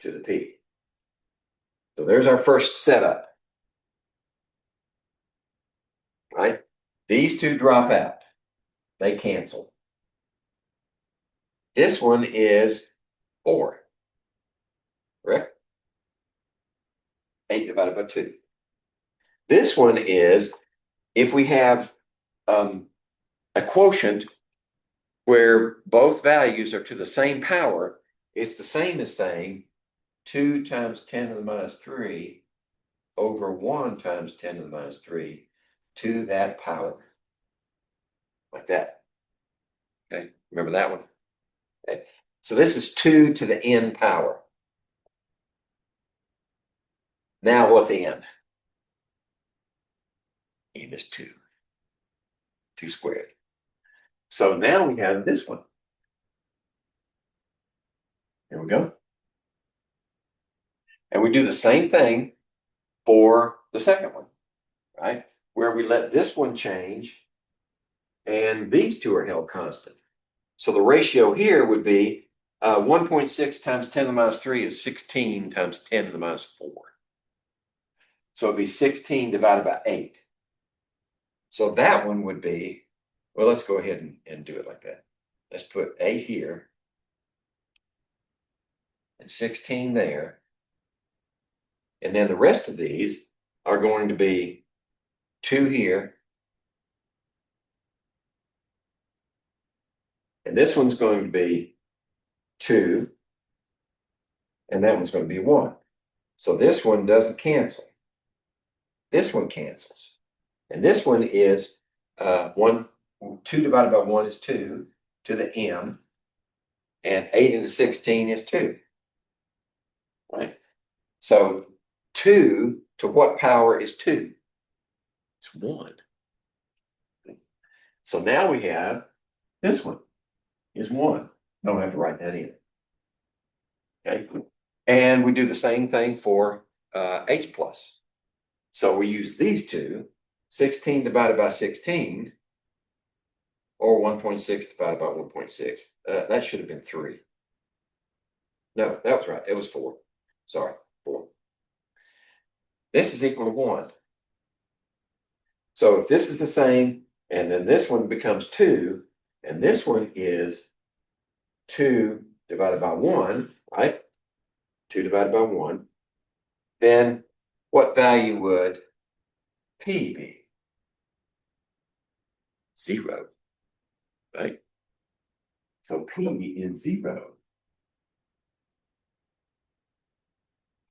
to the P. So there's our first setup. Right? These two drop out. They cancel. This one is 4. Correct? 8 divided by 2. This one is, if we have a quotient where both values are to the same power, it's the same as saying 2 times 10 to the minus 3 over 1 times 10 to the minus 3 to that power. Like that. Okay, remember that one? Okay. So this is 2 to the n power. Now what's n? N is 2. 2 squared. So now we have this one. Here we go. And we do the same thing for the second one, right? Where we let this one change and these two are held constant. So the ratio here would be 1.6 times 10 to the minus 3 is 16 times 10 to the minus 4. So it'd be 16 divided by 8. So that one would be, well, let's go ahead and do it like that. Let's put 8 here and 16 there. And then the rest of these are going to be 2 here. And this one's going to be 2. And that one's going to be 1. So this one doesn't cancel. This one cancels. And this one is 2 divided by 1 is 2 to the m. And 8 into 16 is 2. Right? So 2 to what power is 2? It's 1. So now we have this one is 1. Don't have to write that in. Okay. And we do the same thing for H plus. So we use these two, 16 divided by 16, or 1.6 divided by 1.6. That should have been 3. No, that was right. It was 4. Sorry, 4. This is equal to 1. So if this is the same, and then this one becomes 2, and this one is 2 divided by 1, right? 2 divided by 1, then what value would P be? 0, right? So P is 0.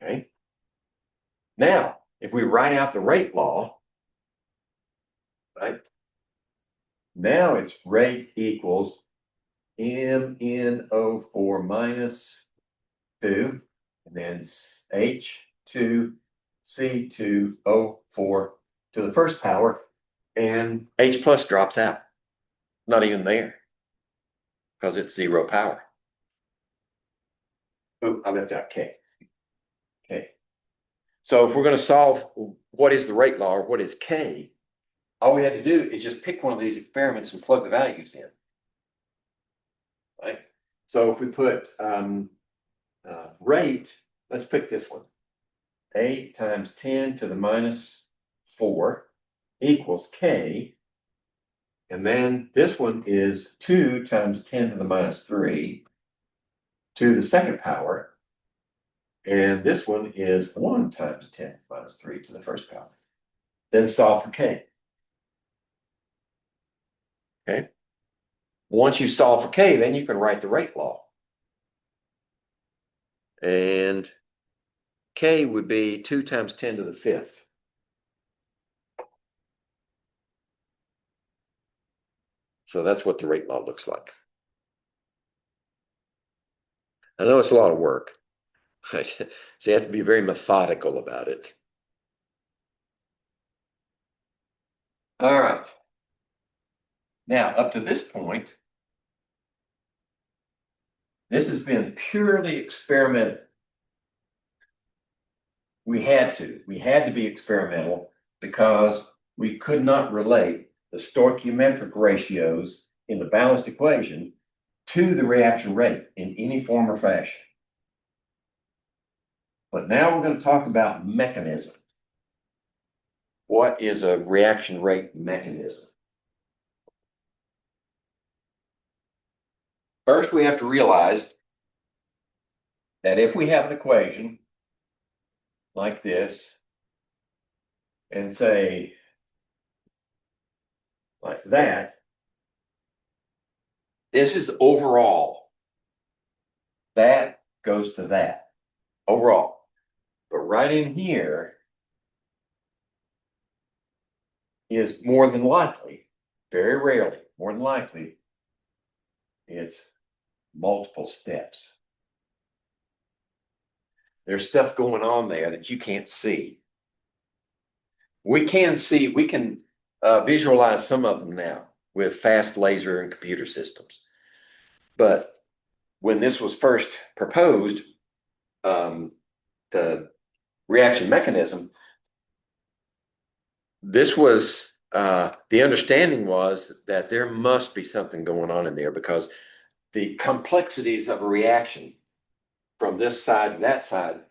Okay. Now, if we write out the rate law, right? Now it's rate equals MnO4 minus 2, and then H2 C2O4 to the first power, and H plus drops out. Not even there, because it's 0 power. Oh, I left out K. Okay. So if we're going to solve what is the rate law or what is K, all we had to do is just pick one of these experiments and plug the values in. Right? So if we put rate, let's pick this one. 8 times 10 to the minus 4 equals K. And then this one is 2 times 10 to the minus 3 to the second power. And this one is 1 times 10 to the minus 3 to the first power. Then solve for K. Okay. Once you solve for K, then you can write the rate law. And K would be 2 times 10 to the 5th. So that's what the rate law looks like. I know it's a lot of work. So you have to be very methodical about it. All right. Now, up to this point, this has been purely experimental. We had to be experimental because we could not relate the stoichiometric ratios in the balanced equation to the reaction rate in any form or fashion. But now we're going to talk about mechanism. What is a reaction rate mechanism? First, we have to realize that if we have an equation like this, and say like that, this is the overall. That goes to that overall. But right in here is more than likely, very rarely, more than likely, it's multiple steps. There's stuff going on there that you can't see. We can see, we can visualize some of them now with fast laser and computer systems. But when this was first proposed, the reaction mechanism, this was the understanding was that there must be something going on in there because the complexities of a reaction from this side to that side,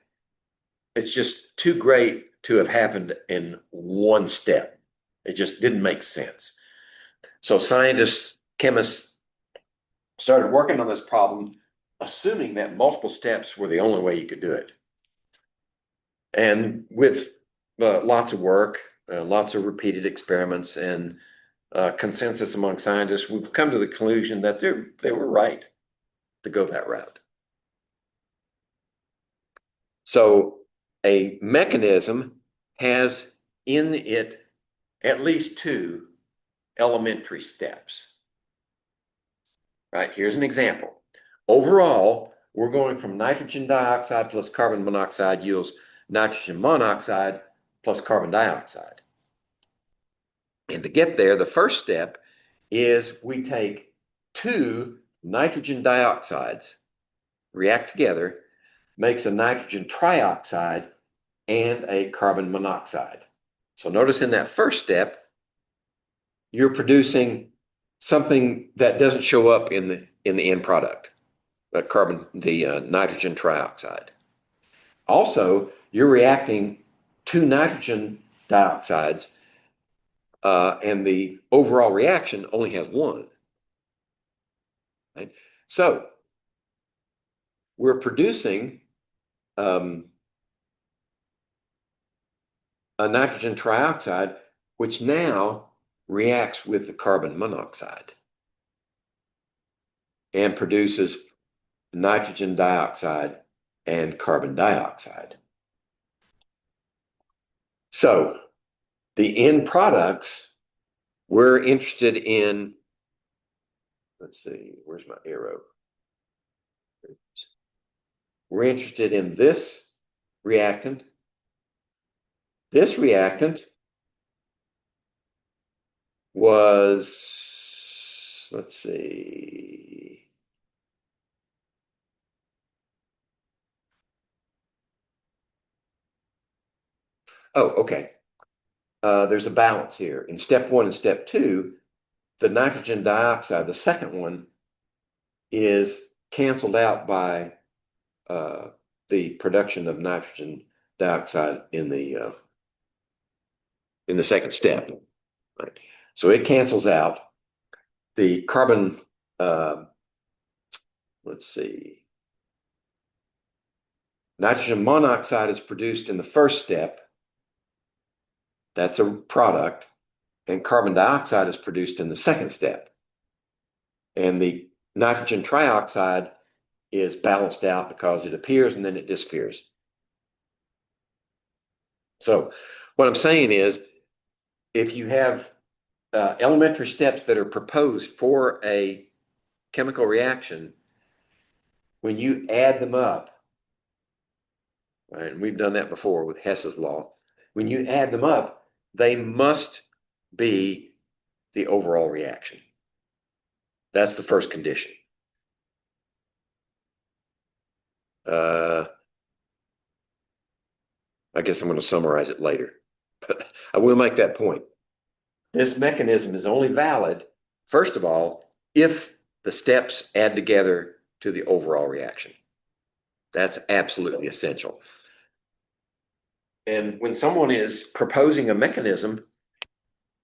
it's just too great to have happened in one step. It just didn't make sense. So scientists, chemists started working on this problem, assuming that multiple steps were the only way you could do it. And with lots of work, lots of repeated experiments, and consensus among scientists, we've come to the conclusion that they were right to go that route. So a mechanism has in it at least two elementary steps. Right, here's an example. Overall, we're going from nitrogen dioxide plus carbon monoxide yields nitrogen monoxide plus carbon dioxide. And to get there, the first step is we take two nitrogen dioxides, react together, makes a nitrogen trioxide and a carbon monoxide. So notice in that first step, you're producing something that doesn't show up in the end product, the nitrogen trioxide. Also, you're reacting two nitrogen dioxides, and the overall reaction only has one. Right? So we're producing a nitrogen trioxide, which now reacts with the carbon monoxide and produces nitrogen dioxide and carbon dioxide. So the end products, we're interested in, let's see, where's my arrow? We're interested in this reactant. This reactant was, let's see, oh, okay. There's a balance here. In step one and step two, the nitrogen dioxide, the second one, is canceled out by the production of nitrogen dioxide in the second step. Right? So it cancels out the carbon. Let's see. Nitrogen monoxide is produced in the first step. That's a product. And carbon dioxide is produced in the second step. And the nitrogen trioxide is balanced out because it appears and then it disappears. So what I'm saying is, if you have elementary steps that are proposed for a chemical reaction, when you add them up, right, and we've done that before with Hess's law, when you add them up, they must be the overall reaction. That's the first condition. I guess I'm going to summarize it later, but I will make that point. this mechanism is only valid, first of all, if the steps add together to the overall reaction. That's absolutely essential. And when someone is proposing a mechanism,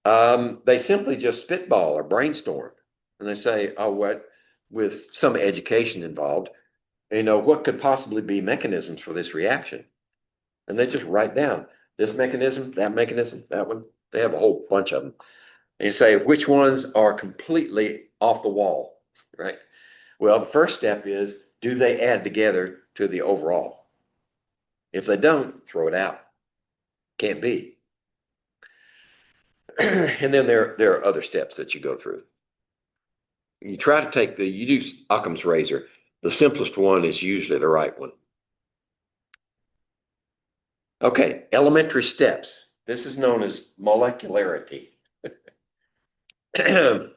they simply just spitball or brainstorm. And they say, oh, what, with some education involved, what could possibly be mechanisms for this reaction? And they just write down this mechanism, that one. They have a whole bunch of them. And you say, which ones are completely off the wall, right? Well, the first step is, do they add together to the overall? If they don't, throw it out. Can't be. And then there are other steps that you go through. You try to take you do Occam's razor. The simplest one is usually the right one. Okay, elementary steps. This is known as molecularity. A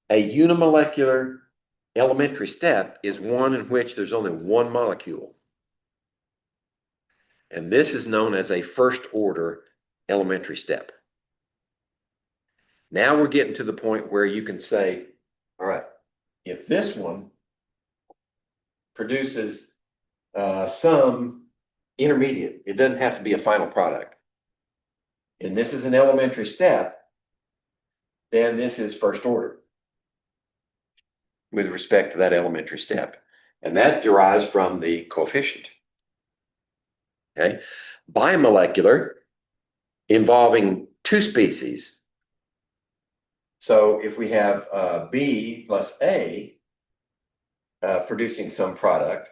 unimolecular elementary step is one in which there's only one molecule. And this is known as a first order elementary step. Now we're getting to the point where you can say, all right, if this one produces some intermediate, it doesn't have to be a final product, and this is an elementary step, then this is first order with respect to that elementary step. And that derives from the coefficient. Okay, bimolecular, involving two species. So if we have B plus A producing some product,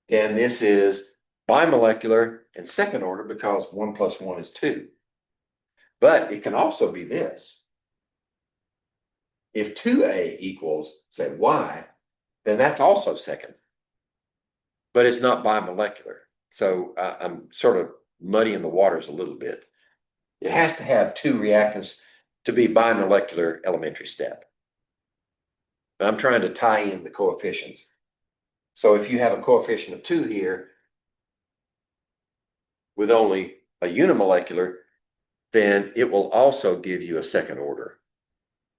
then this is bimolecular and second order because 1 plus 1 is 2. But it can also be this. If 2A equals, say, Y, then that's also second. But it's not bimolecular. So I'm sort of muddying the waters a little bit. It has to have two reactants to be bimolecular elementary step. But I'm trying to tie in the coefficients. So if you have a coefficient of 2 here with only a unimolecular, then it will also give you a second order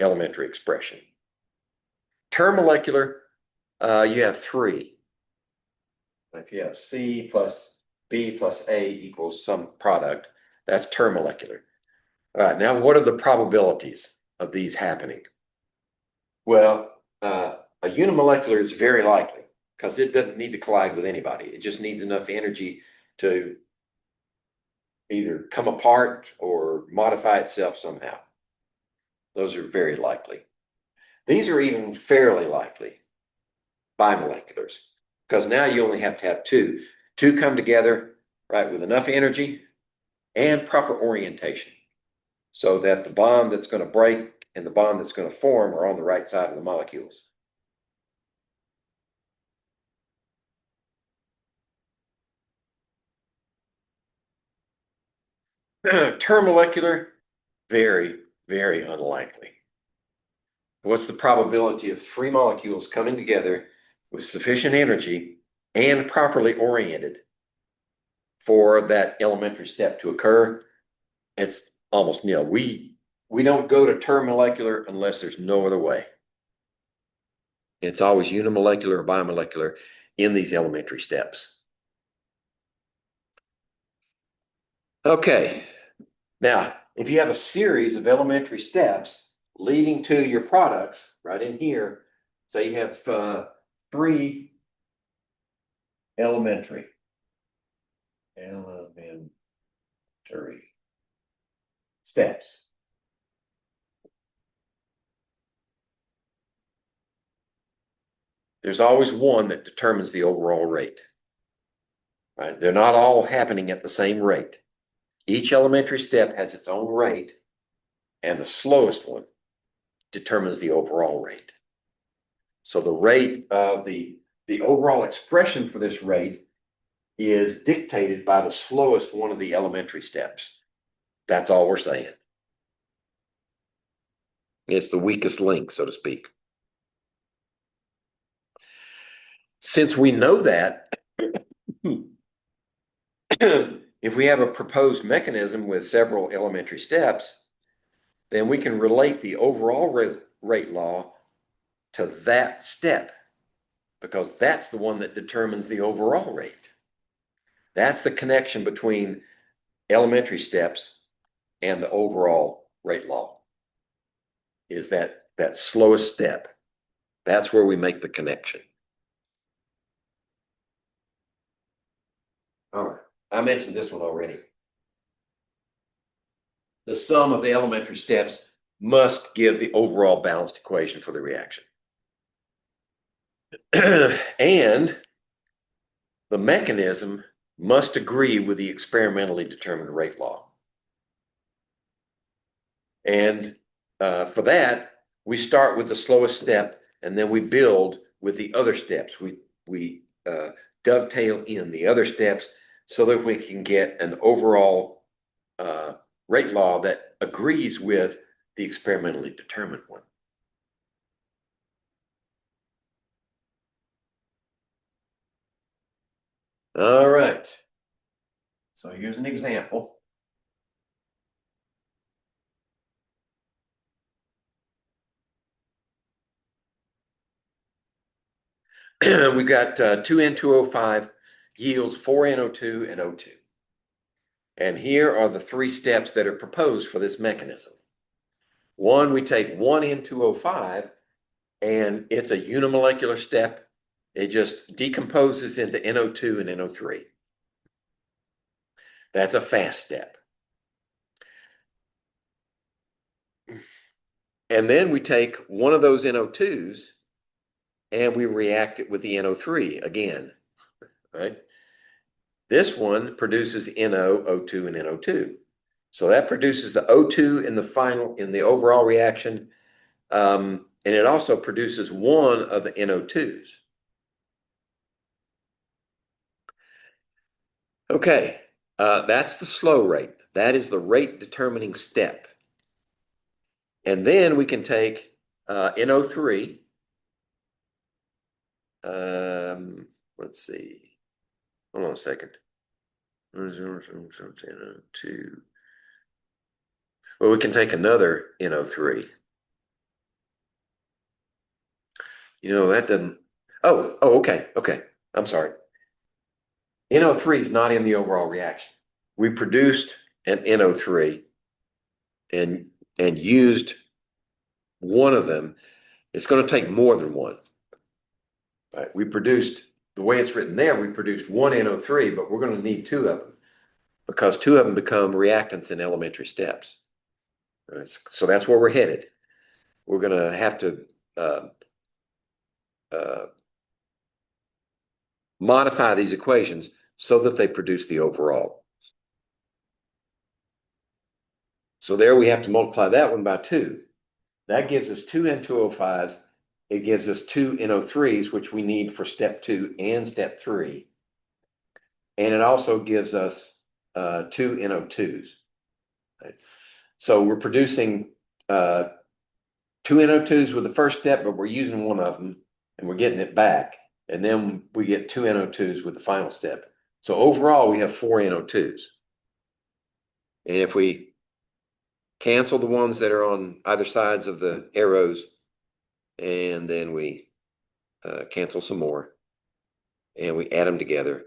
elementary expression. Termolecular, you have 3. If you have C plus B plus A equals some product, that's termolecular. All right, now what are the probabilities of these happening? Well, a unimolecular is very likely because it doesn't need to collide with anybody. It just needs enough energy to either come apart or modify itself somehow. Those are very likely. These are even fairly likely, bimoleculars, because now you only have to have 2. 2 come together, right, with enough energy and proper orientation so that the bond that's going to break and the bond that's going to form are on the right side of the molecules. Termolecular, very, very unlikely. What's the probability of 3 molecules coming together with sufficient energy and properly oriented for that elementary step to occur? It's almost nil. We don't go to termolecular unless there's no other way. It's always unimolecular or bimolecular in these elementary steps. Okay, now if you have a series of elementary steps leading to your products right in here, say you have 3 elementary steps. There's always one that determines the overall rate. Right? They're not all happening at the same rate. Each elementary step has its own rate, and the slowest one determines the overall rate. So the rate of the overall expression for this rate is dictated by the slowest one of the elementary steps. That's all we're saying. It's the weakest link, so to speak. Since we know that, if we have a proposed mechanism with several elementary steps, then we can relate the overall rate law to that step, because that's the one that determines the overall rate. That's the connection between elementary steps and the overall rate law, is that slowest step. That's where we make the connection. All right, I mentioned this one already. The sum of the elementary steps must give the overall balanced equation for the reaction. And the mechanism must agree with the experimentally determined rate law. And for that, we start with the slowest step, and then we build with the other steps. We dovetail in the other steps so that we can get an overall rate law that agrees with the experimentally determined one. All right. So here's an example. We've got 2N2O5 yields 4NO2 and O2. And here are the three steps that are proposed for this mechanism. One, we take 1N2O5, and it's a unimolecular step. It just decomposes into NO2 and NO3. That's a fast step. And then we take one of those NO2s and we react it with the NO3 again, right? This one produces NO, O2, and NO2. So that produces the O2 in the overall reaction, and it also produces one of the NO2s. Okay, that's the slow rate. That is the rate determining step. And then we can take NO3. Let's see. Hold on a second. NO2. Well, we can take another NO3. That doesn't. Oh, okay. I'm sorry. NO3 is not in the overall reaction. We produced an NO3 and used one of them. It's going to take more than one. Right? The way it's written there, we produced one NO3, but we're going to need two of them because two of them become reactants in elementary steps. Right? So that's where we're headed. We're going to have to modify these equations so that they produce the overall. So there we have to multiply that one by 2. That gives us 2N2O5s. It gives us 2 NO3s, which we need for step 2 and step 3. And it also gives us 2 NO2s. Right? So we're producing 2 NO2s with the first step, but we're using one of them and we're getting it back. And then we get 2 NO2s with the final step. So overall, we have 4 NO2s. And if we cancel the ones that are on either sides of the arrows, and then we cancel some more, and we add them together,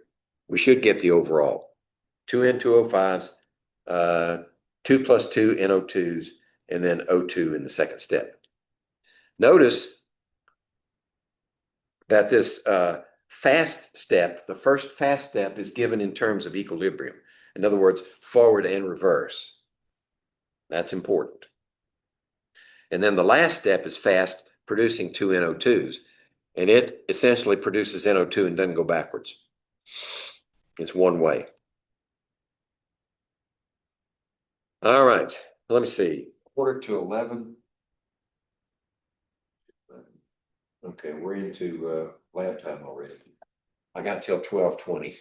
we should get the overall. 2N2O5s, 2 plus 2 NO2s, and then O2 in the second step. Notice that this fast step, the first fast step, is given in terms of equilibrium. In other words, forward and reverse. That's important. And then the last step is fast, producing 2 NO2s. And it essentially produces NO2 and doesn't go backwards. It's one way. All right, let me see. 10:45. Okay, we're into lab time already. I got till 12:20.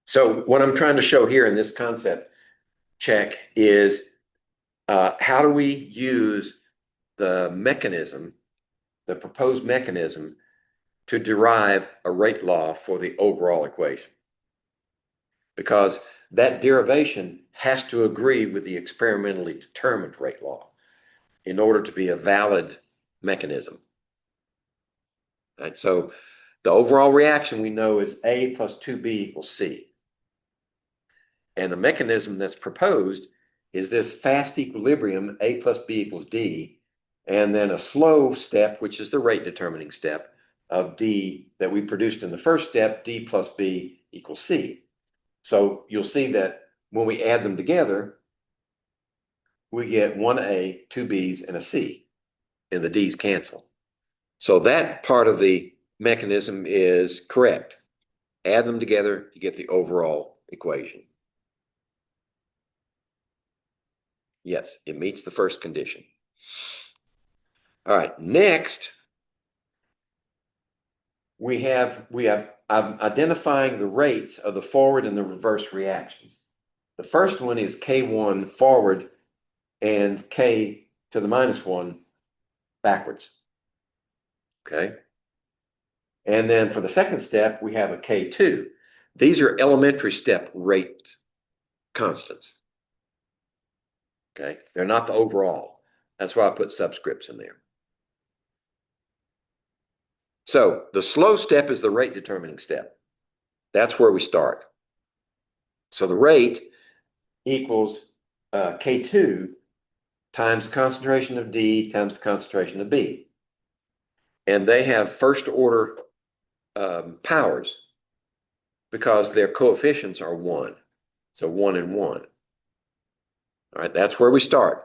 So what I'm trying to show here in this concept check is how do we use the mechanism, the proposed mechanism, to derive a rate law for the overall equation? Because that derivation has to agree with the experimentally determined rate law in order to be a valid mechanism. Right? So the overall reaction we know is A plus 2B equals C. And the mechanism that's proposed is this fast equilibrium, A plus B equals D, and then a slow step, which is the rate determining step of D that we produced in the first step, D plus B equals C. So you'll see that when we add them together, we get one A, two B's, and a C, and the D's cancel. So that part of the mechanism is correct. Add them together, you get the overall equation. Yes, it meets the first condition. All right, next, I'm identifying the rates of the forward and the reverse reactions. The first one is K1 forward and K to the minus 1 backwards. Okay. And then for the second step, we have a K2. These are elementary step rate constants. Okay. They're not the overall. That's why I put subscripts in there. So the slow step is the rate determining step. That's where we start. So the rate equals K2 times the concentration of D times the concentration of B. And they have first order powers because their coefficients are 1. So 1 and 1. All right, that's where we start.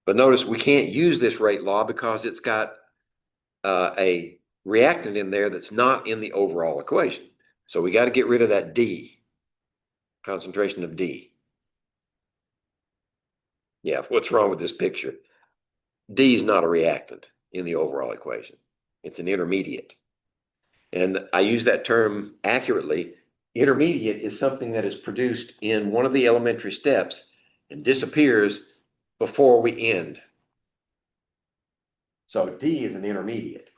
But notice we can't use this rate law because it's got a reactant in there that's not in the overall equation. So we got to get rid of that D, concentration of D. Yeah, what's wrong with this picture? D is not a reactant in the overall equation. It's an intermediate. And I use that term accurately. Intermediate is something that is produced in one of the elementary steps and disappears before we end. So D is an intermediate.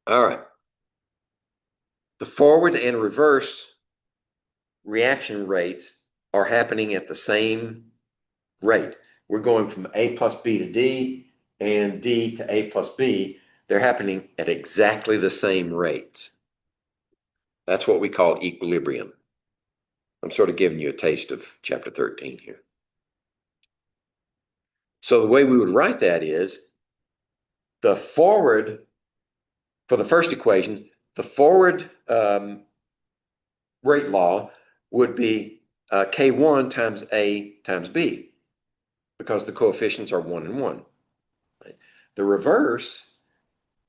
All right. The forward and reverse reaction rates are happening at the same rate. We're going from A plus B to D and D to A plus B. They're happening at exactly the same rates. That's what we call equilibrium. I'm sort of giving you a taste of chapter 13 here. So the way we would write that is the forward, for the first equation, the forward rate law would be K1 times A times B because the coefficients are 1 and 1. Right? The reverse,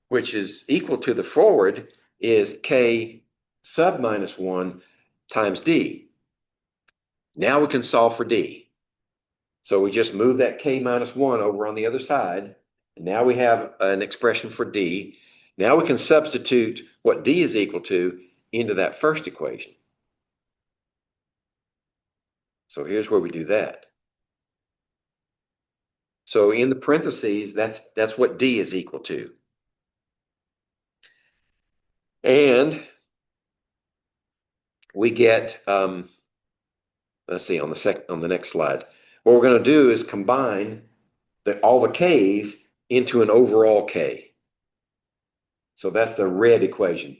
which is equal to the forward, is K sub minus 1 times D. Now we can solve for D. So we just move that K minus 1 over on the other side. And now we have an expression for D. Now we can substitute what D is equal to into that first equation. So here's where we do that. So in the parentheses, that's what D is equal to. And we get, let's see, on the next slide. What we're going to do is combine all the K's into an overall K. So that's the red equation.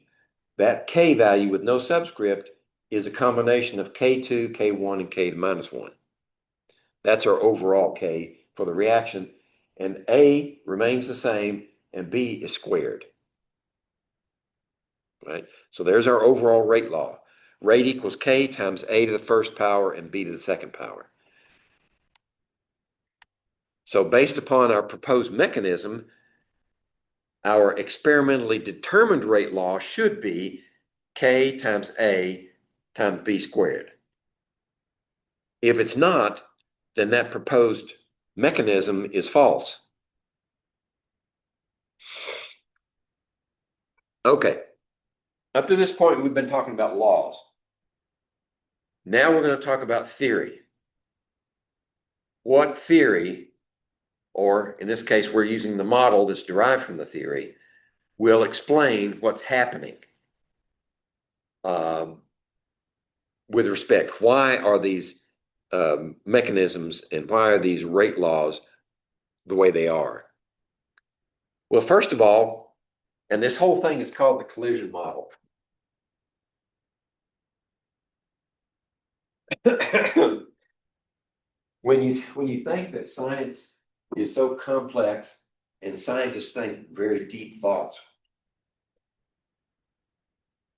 That K value with no subscript is a combination of K2, K1, and K to minus 1. That's our overall K for the reaction. And A remains the same, and B is squared. Right? So there's our overall rate law. Rate equals K times A to the first power and B to the second power. So based upon our proposed mechanism, our experimentally determined rate law should be K times A times B squared. If it's not, then that proposed mechanism is false. Okay, up to this point, we've been talking about laws. Now we're going to talk about theory. What theory, or in this case, we're using the model that's derived from the theory, will explain what's happening. with respect. Why are these mechanisms and why are these rate laws the way they are? Well, first of all, and this whole thing is called the collision model. When you think that science is so complex and scientists think very deep thoughts,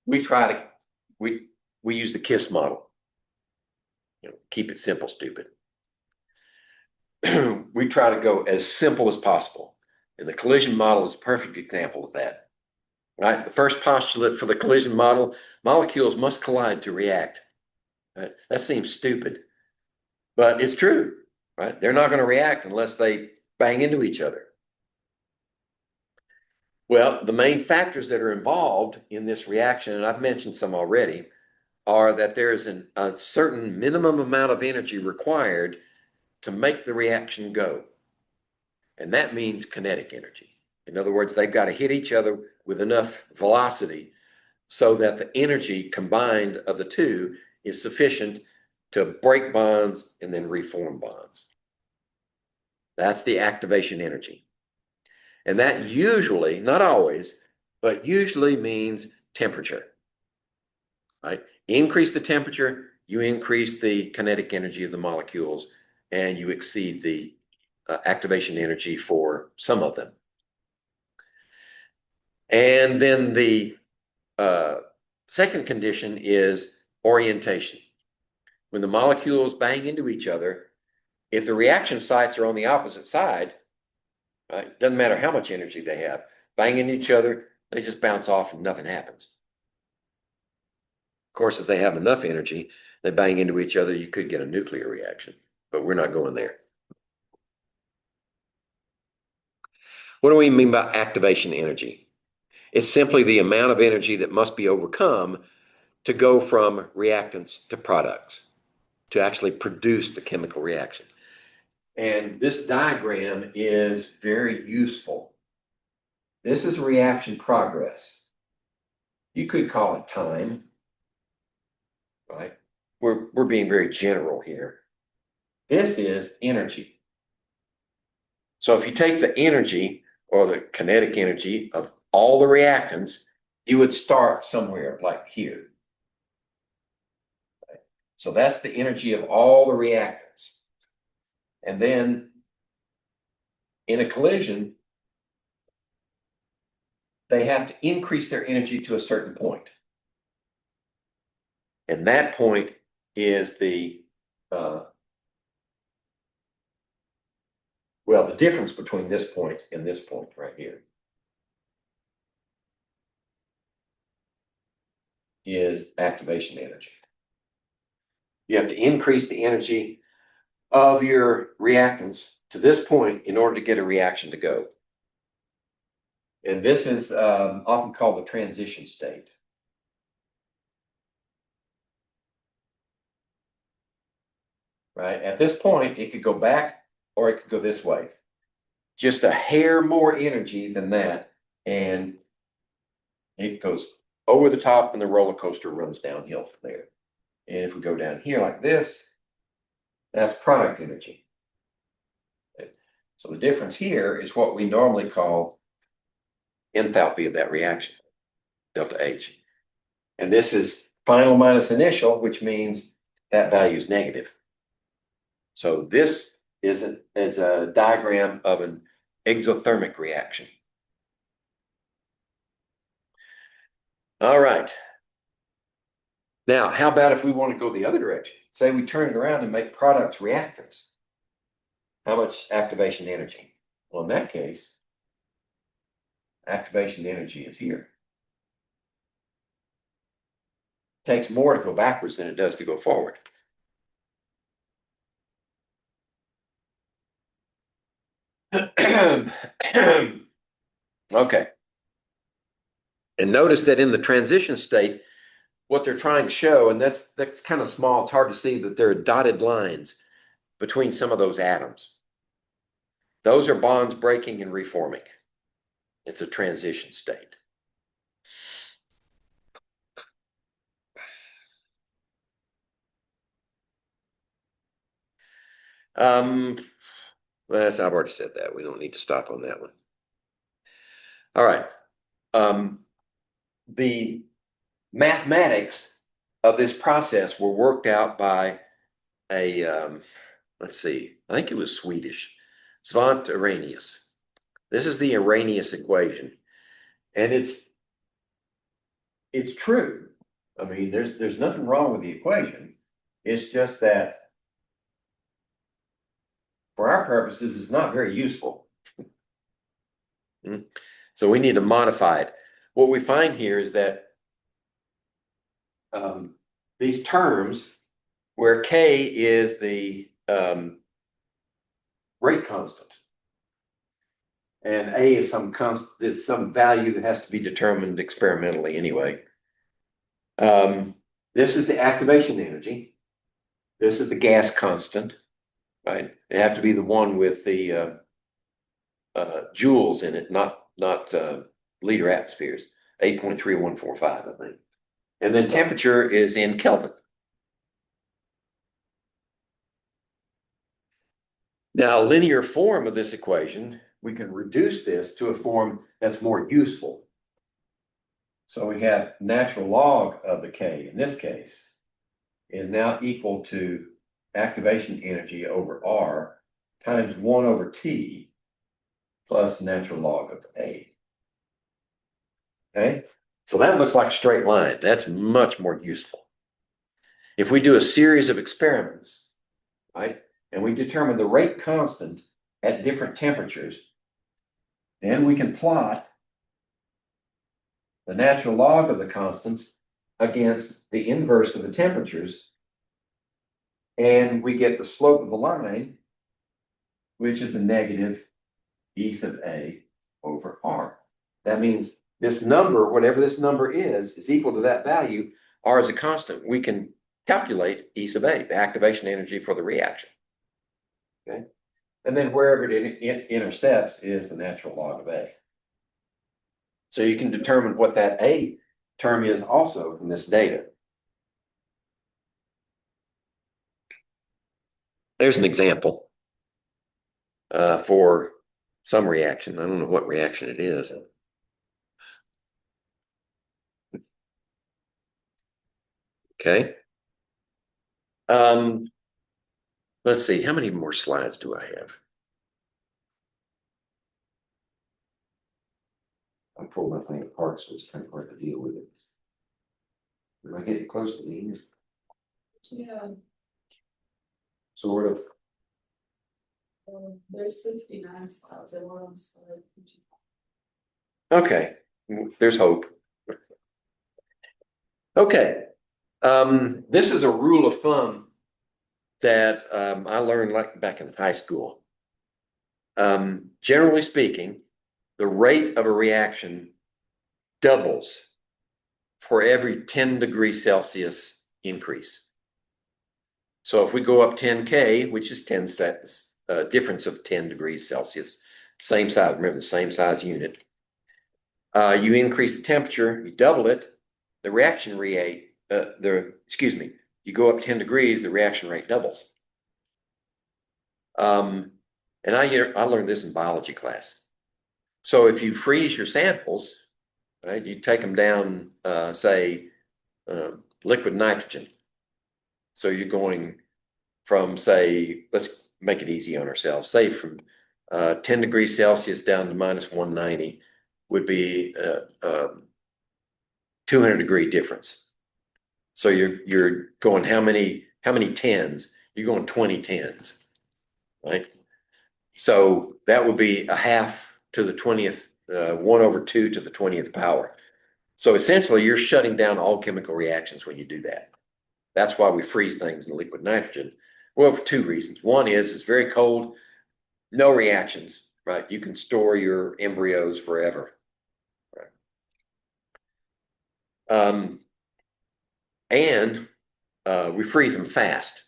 we try to we use the KISS model. Keep it simple, stupid. We try to go as simple as possible. And the collision model is a perfect example of that. Right? The first postulate for the collision model, molecules must collide to react. Right? That seems stupid, but it's true. Right? They're not going to react unless they bang into each other. Well, the main factors that are involved in this reaction, and I've mentioned some already, are that there is a certain minimum amount of energy required to make the reaction go. And that means kinetic energy. In other words, they've got to hit each other with enough velocity so that the energy combined of the two is sufficient to break bonds and then reform bonds. That's the activation energy. And that usually, not always, but usually means temperature. Right? Increase the temperature, you increase the kinetic energy of the molecules, and you exceed the activation energy for some of them. And then the second condition is orientation. When the molecules bang into each other, if the reaction sites are on the opposite side, right, doesn't matter how much energy they have, bang into each other, they just bounce off and nothing happens. Of course, if they have enough energy, they bang into each other, you could get a nuclear reaction, but we're not going there. What do we mean by activation energy? It's simply the amount of energy that must be overcome to go from reactants to products, to actually produce the chemical reaction. And this diagram is very useful. This is reaction progress. You could call it time, right? We're being very general here. This is energy. So if you take the energy or the kinetic energy of all the reactants, you would start somewhere like here. Right? So that's the energy of all the reactants. And then in a collision, they have to increase their energy to a certain point. And that point is the difference between this point and this point right here is activation energy. You have to increase the energy of your reactants to this point in order to get a reaction to go. And this is often called the transition state. Right? At this point, it could go back or it could go this way. Just a hair more energy than that, and it goes over the top and the roller coaster runs downhill from there. And if we go down here like this, that's product energy. So the difference here is what we normally call enthalpy of that reaction, delta H. And this is final minus initial, which means that value is negative. So this is a diagram of an exothermic reaction. All right. Now, how about if we want to go the other direction? Say we turn it around and make products reactants. How much activation energy? Well, in that case, activation energy is here. It takes more to go backwards than it does to go forward. Okay. And notice that in the transition state, what they're trying to show, and that's kind of small, it's hard to see, but there are dotted lines between some of those atoms. Those are bonds breaking and reforming. It's a transition state. Well, I've already said that. We don't need to stop on that one. All right. The mathematics of this process were worked out by a, let's see, I think it was Swedish, Svante Arrhenius. This is the Arrhenius equation, and it's true. I mean, there's nothing wrong with the equation. It's just that for our purposes, it's not very useful. So we need to modify it. What we find here is that these terms, where K is the rate constant, and A is some value that has to be determined experimentally anyway. This is the activation energy. This is the gas constant, right? It have to be the one with the joules in it, not liter atmospheres. 8.3145, I think. And then temperature is in Kelvin. Now, linear form of this equation, we can reduce this to a form that's more useful. So we have natural log of the K, in this case, is now equal to activation energy over R times 1 over T plus natural log of A. Okay, so that looks like a straight line. That's much more useful. If we do a series of experiments, right, and we determine the rate constant at different temperatures, then we can plot the natural log of the constants against the inverse of the temperatures, and we get the slope of the line, which is a negative E sub A over R. That means this number, whatever this number is equal to that value. R is a constant. We can calculate E sub A, the activation energy for the reaction. Okay, and then wherever it intercepts is the natural log of A. So you can determine what that A term is also from this data. There's an example for some reaction. I don't know what reaction it is. Okay. Let's see, how many more slides do I have? I pulled my thing apart, so it's kind of hard to deal with it. Am I getting close to the end? Yeah, Sort of. there's 69 slides and we're on slide 50. Okay, there's hope. Okay, this is a rule of thumb that I learned like back in high school. Generally speaking, the rate of a reaction doubles for every 10 degrees Celsius increase. So if we go up 10 K, which is 10 difference of 10 degrees Celsius, same size, remember the same size unit. You increase the temperature, you double it, the reaction rate, you go up 10 degrees, the reaction rate doubles. And I learned this in biology class. So if you freeze your samples, right, you take them down, say, liquid nitrogen. So you're going from, say, let's make it easy on ourselves, say from 10 degrees Celsius down to minus 190 would be 200-degree difference. So you're going how many tens? You're going 20 tens, right? So that would be a half to the 20th, 1 over 2 to the 20th power. So essentially, you're shutting down all chemical reactions when you do that. That's why we freeze things in liquid nitrogen. Well, for two reasons. One is it's very cold, no reactions, right? You can store your embryos forever. Right? And we freeze them fast.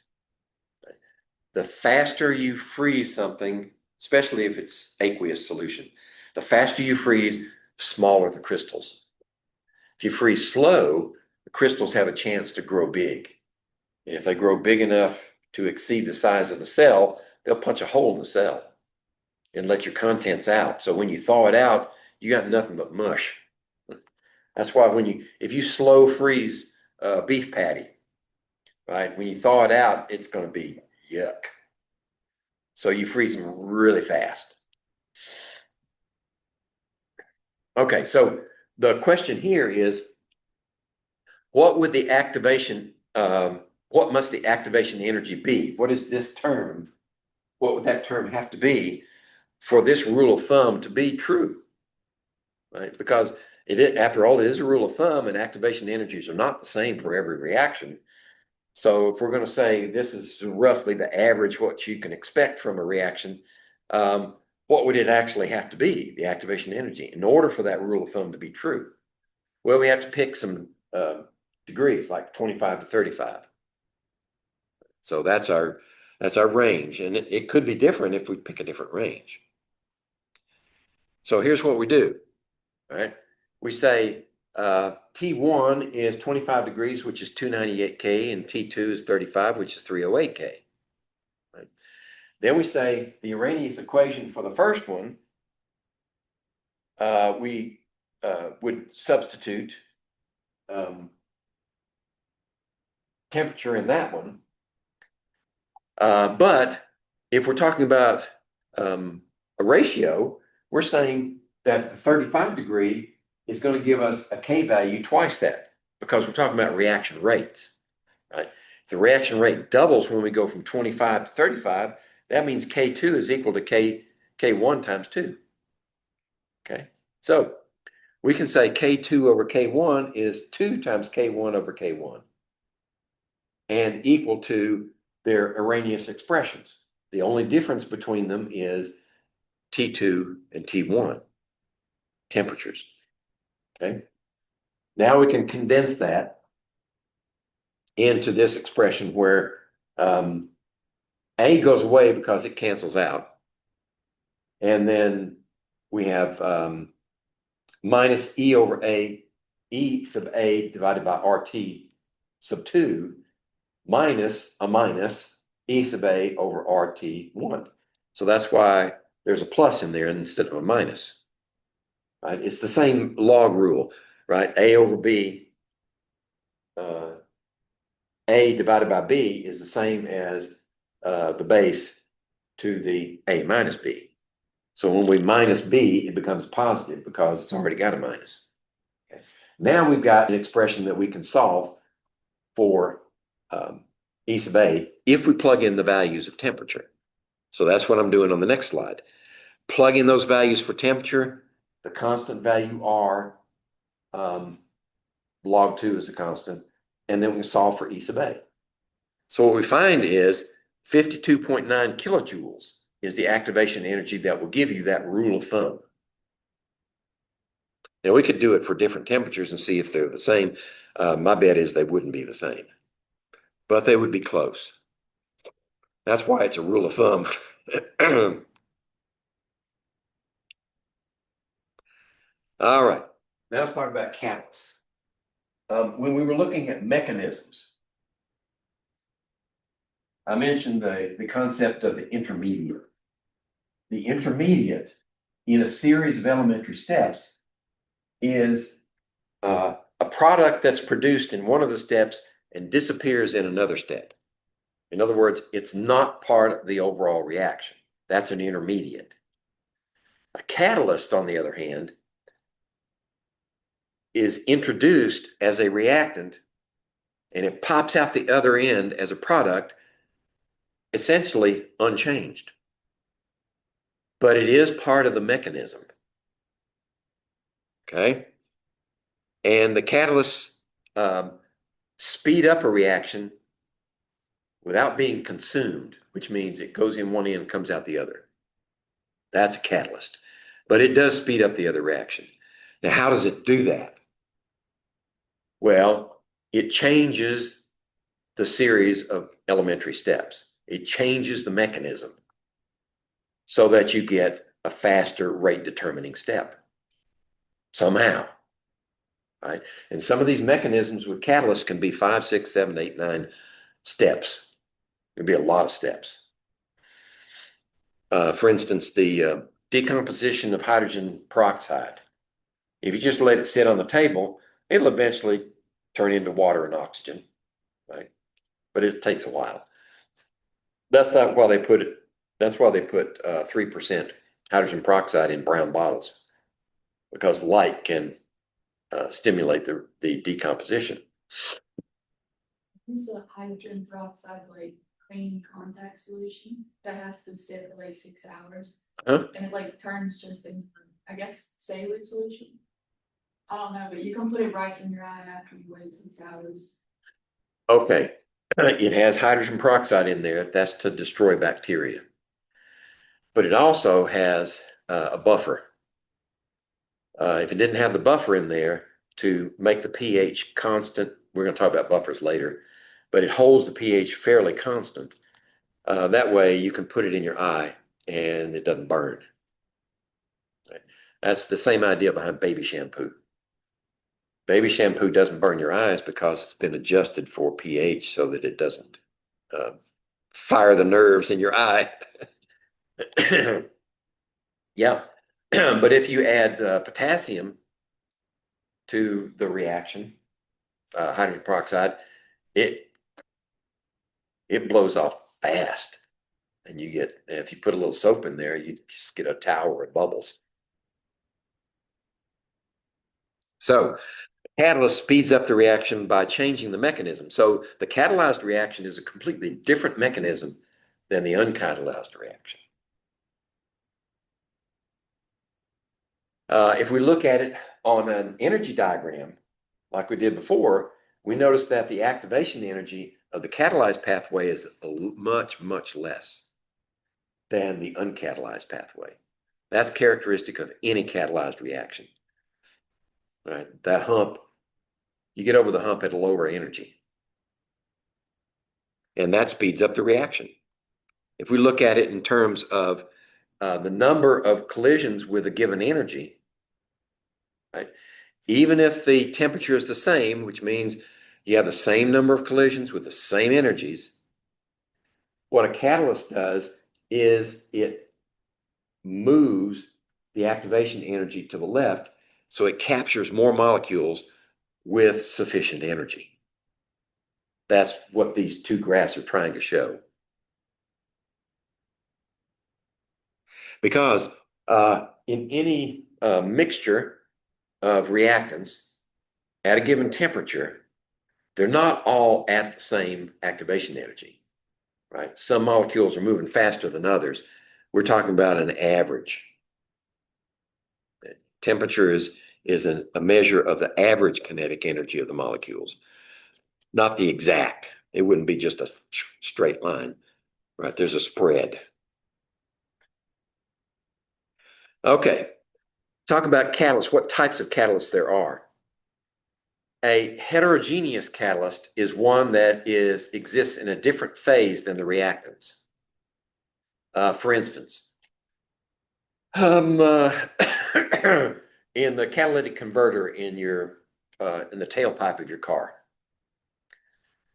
The faster you freeze something, especially if it's aqueous solution, the faster you freeze, smaller the crystals. If you freeze slow, the crystals have a chance to grow big. And if they grow big enough to exceed the size of the cell, they'll punch a hole in the cell and let your contents out. So when you thaw it out, you got nothing but mush. That's why if you slow freeze a beef patty, right, when you thaw it out, it's going to be yuck. So you freeze them really fast. Okay, so the question here is, what must the activation energy be? What is this term? What would that term have to be for this rule of thumb to be true? Right? Because after all, it is a rule of thumb, and activation energies are not the same for every reaction. So if we're going to say this is roughly the average what you can expect from a reaction, what would it actually have to be, the activation energy, in order for that rule of thumb to be true? Well, we have to pick some degrees, like 25 to 35. So that's our range, and it could be different if we pick a different range. So here's what we do. All right, we say T1 is 25 degrees, which is 298 K, and T2 is 35, which is 308 K. Right? Then we say the Arrhenius equation for the first one, we would substitute temperature in that one. But if we're talking about a ratio, we're saying that the 35 degree is going to give us a K value twice that, because we're talking about reaction rates. Right? If the reaction rate doubles when we go from 25 to 35, that means K2 is equal to K1 times 2. Okay, so we can say K2 over K1 is 2 times K1 over K1, and equal to their Arrhenius expressions. The only difference between them is T2 and T1 temperatures. Okay. Now we can condense that into this expression where A goes away because it cancels out. And then we have minus E over A, E sub A divided by RT sub 2 minus a minus E sub A over RT1. So that's why there's a plus in there instead of a minus. Right? It's the same log rule, right? A over B, A divided by B is the same as the base to the A minus B. So when we minus B, it becomes positive because it's already got a minus. Okay. Now we've got an expression that we can solve for E sub A if we plug in the values of temperature. So that's what I'm doing on the next slide. Plug in those values for temperature. The constant value R, log 2 is a constant, and then we can solve for E sub A. So what we find is 52.9 kilojoules is the activation energy that will give you that rule of thumb. Now we could do it for different temperatures and see if they're the same. My bet is they wouldn't be the same, but they would be close. That's why it's a rule of thumb. All right, now let's talk about catalysts. When we were looking at mechanisms, I mentioned the concept of the intermediate. The intermediate in a series of elementary steps is a product that's produced in one of the steps and disappears in another step. In other words, it's not part of the overall reaction. That's an intermediate. A catalyst, on the other hand, is introduced as a reactant and it pops out the other end as a product, essentially unchanged. But it is part of the mechanism. Okay? And the catalysts speed up a reaction without being consumed, which means it goes in one end and comes out the other. That's a catalyst. But it does speed up the other reaction. Now, how does it do that? Well, it changes the series of elementary steps. It changes the mechanism so that you get a faster rate determining step somehow. Right? And some of these mechanisms with catalysts can be 5, 6, 7, 8, 9 steps. It'd be a lot of steps. For instance, the decomposition of hydrogen peroxide. If you just let it sit on the table, it'll eventually turn into water and oxygen, right? But it takes a while. That's not why they put it. That's why they put 3% hydrogen peroxide in brown bottles, because light can stimulate the decomposition. Use a hydrogen peroxide like clean contact solution that has to sit for like 6 hours. Huh? And it like turns just into, I guess, saline solution. I don't know, but you can put it right in your eye after you wait 6 hours. Okay. It has hydrogen peroxide in there. That's to destroy bacteria. But it also has a buffer. If it didn't have the buffer in there to make the pH constant, we're going to talk about buffers later, but it holds the pH fairly constant. That way you can put it in your eye and it doesn't burn. Right? That's the same idea behind baby shampoo. Baby shampoo doesn't burn your eyes because it's been adjusted for pH so that it doesn't fire the nerves in your eye. Yeah. But if you add potassium to the reaction, hydrogen peroxide, it blows off fast. And you get, if you put a little soap in there, you just get a tower of bubbles. So catalyst speeds up the reaction by changing the mechanism. So the catalyzed reaction is a completely different mechanism than the uncatalyzed reaction. If we look at it on an energy diagram, like we did before, we notice that the activation energy of the catalyzed pathway is much, much less than the uncatalyzed pathway. That's characteristic of any catalyzed reaction. Right? That hump, you get over the hump at a lower energy. And that speeds up the reaction. If we look at it in terms of the number of collisions with a given energy, right? Even if the temperature is the same, which means you have the same number of collisions with the same energies, what a catalyst does is it moves the activation energy to the left, so it captures more molecules with sufficient energy. That's what these two graphs are trying to show. Because in any mixture of reactants at a given temperature, they're not all at the same activation energy, right? Some molecules are moving faster than others. We're talking about an average. Temperature is a measure of the average kinetic energy of the molecules, not the exact. It wouldn't be just a straight line, right? There's a spread. Okay, talk about catalysts, what types of catalysts there are. A heterogeneous catalyst is one that exists in a different phase than the reactants. For instance, in the catalytic converter in the tailpipe of your car,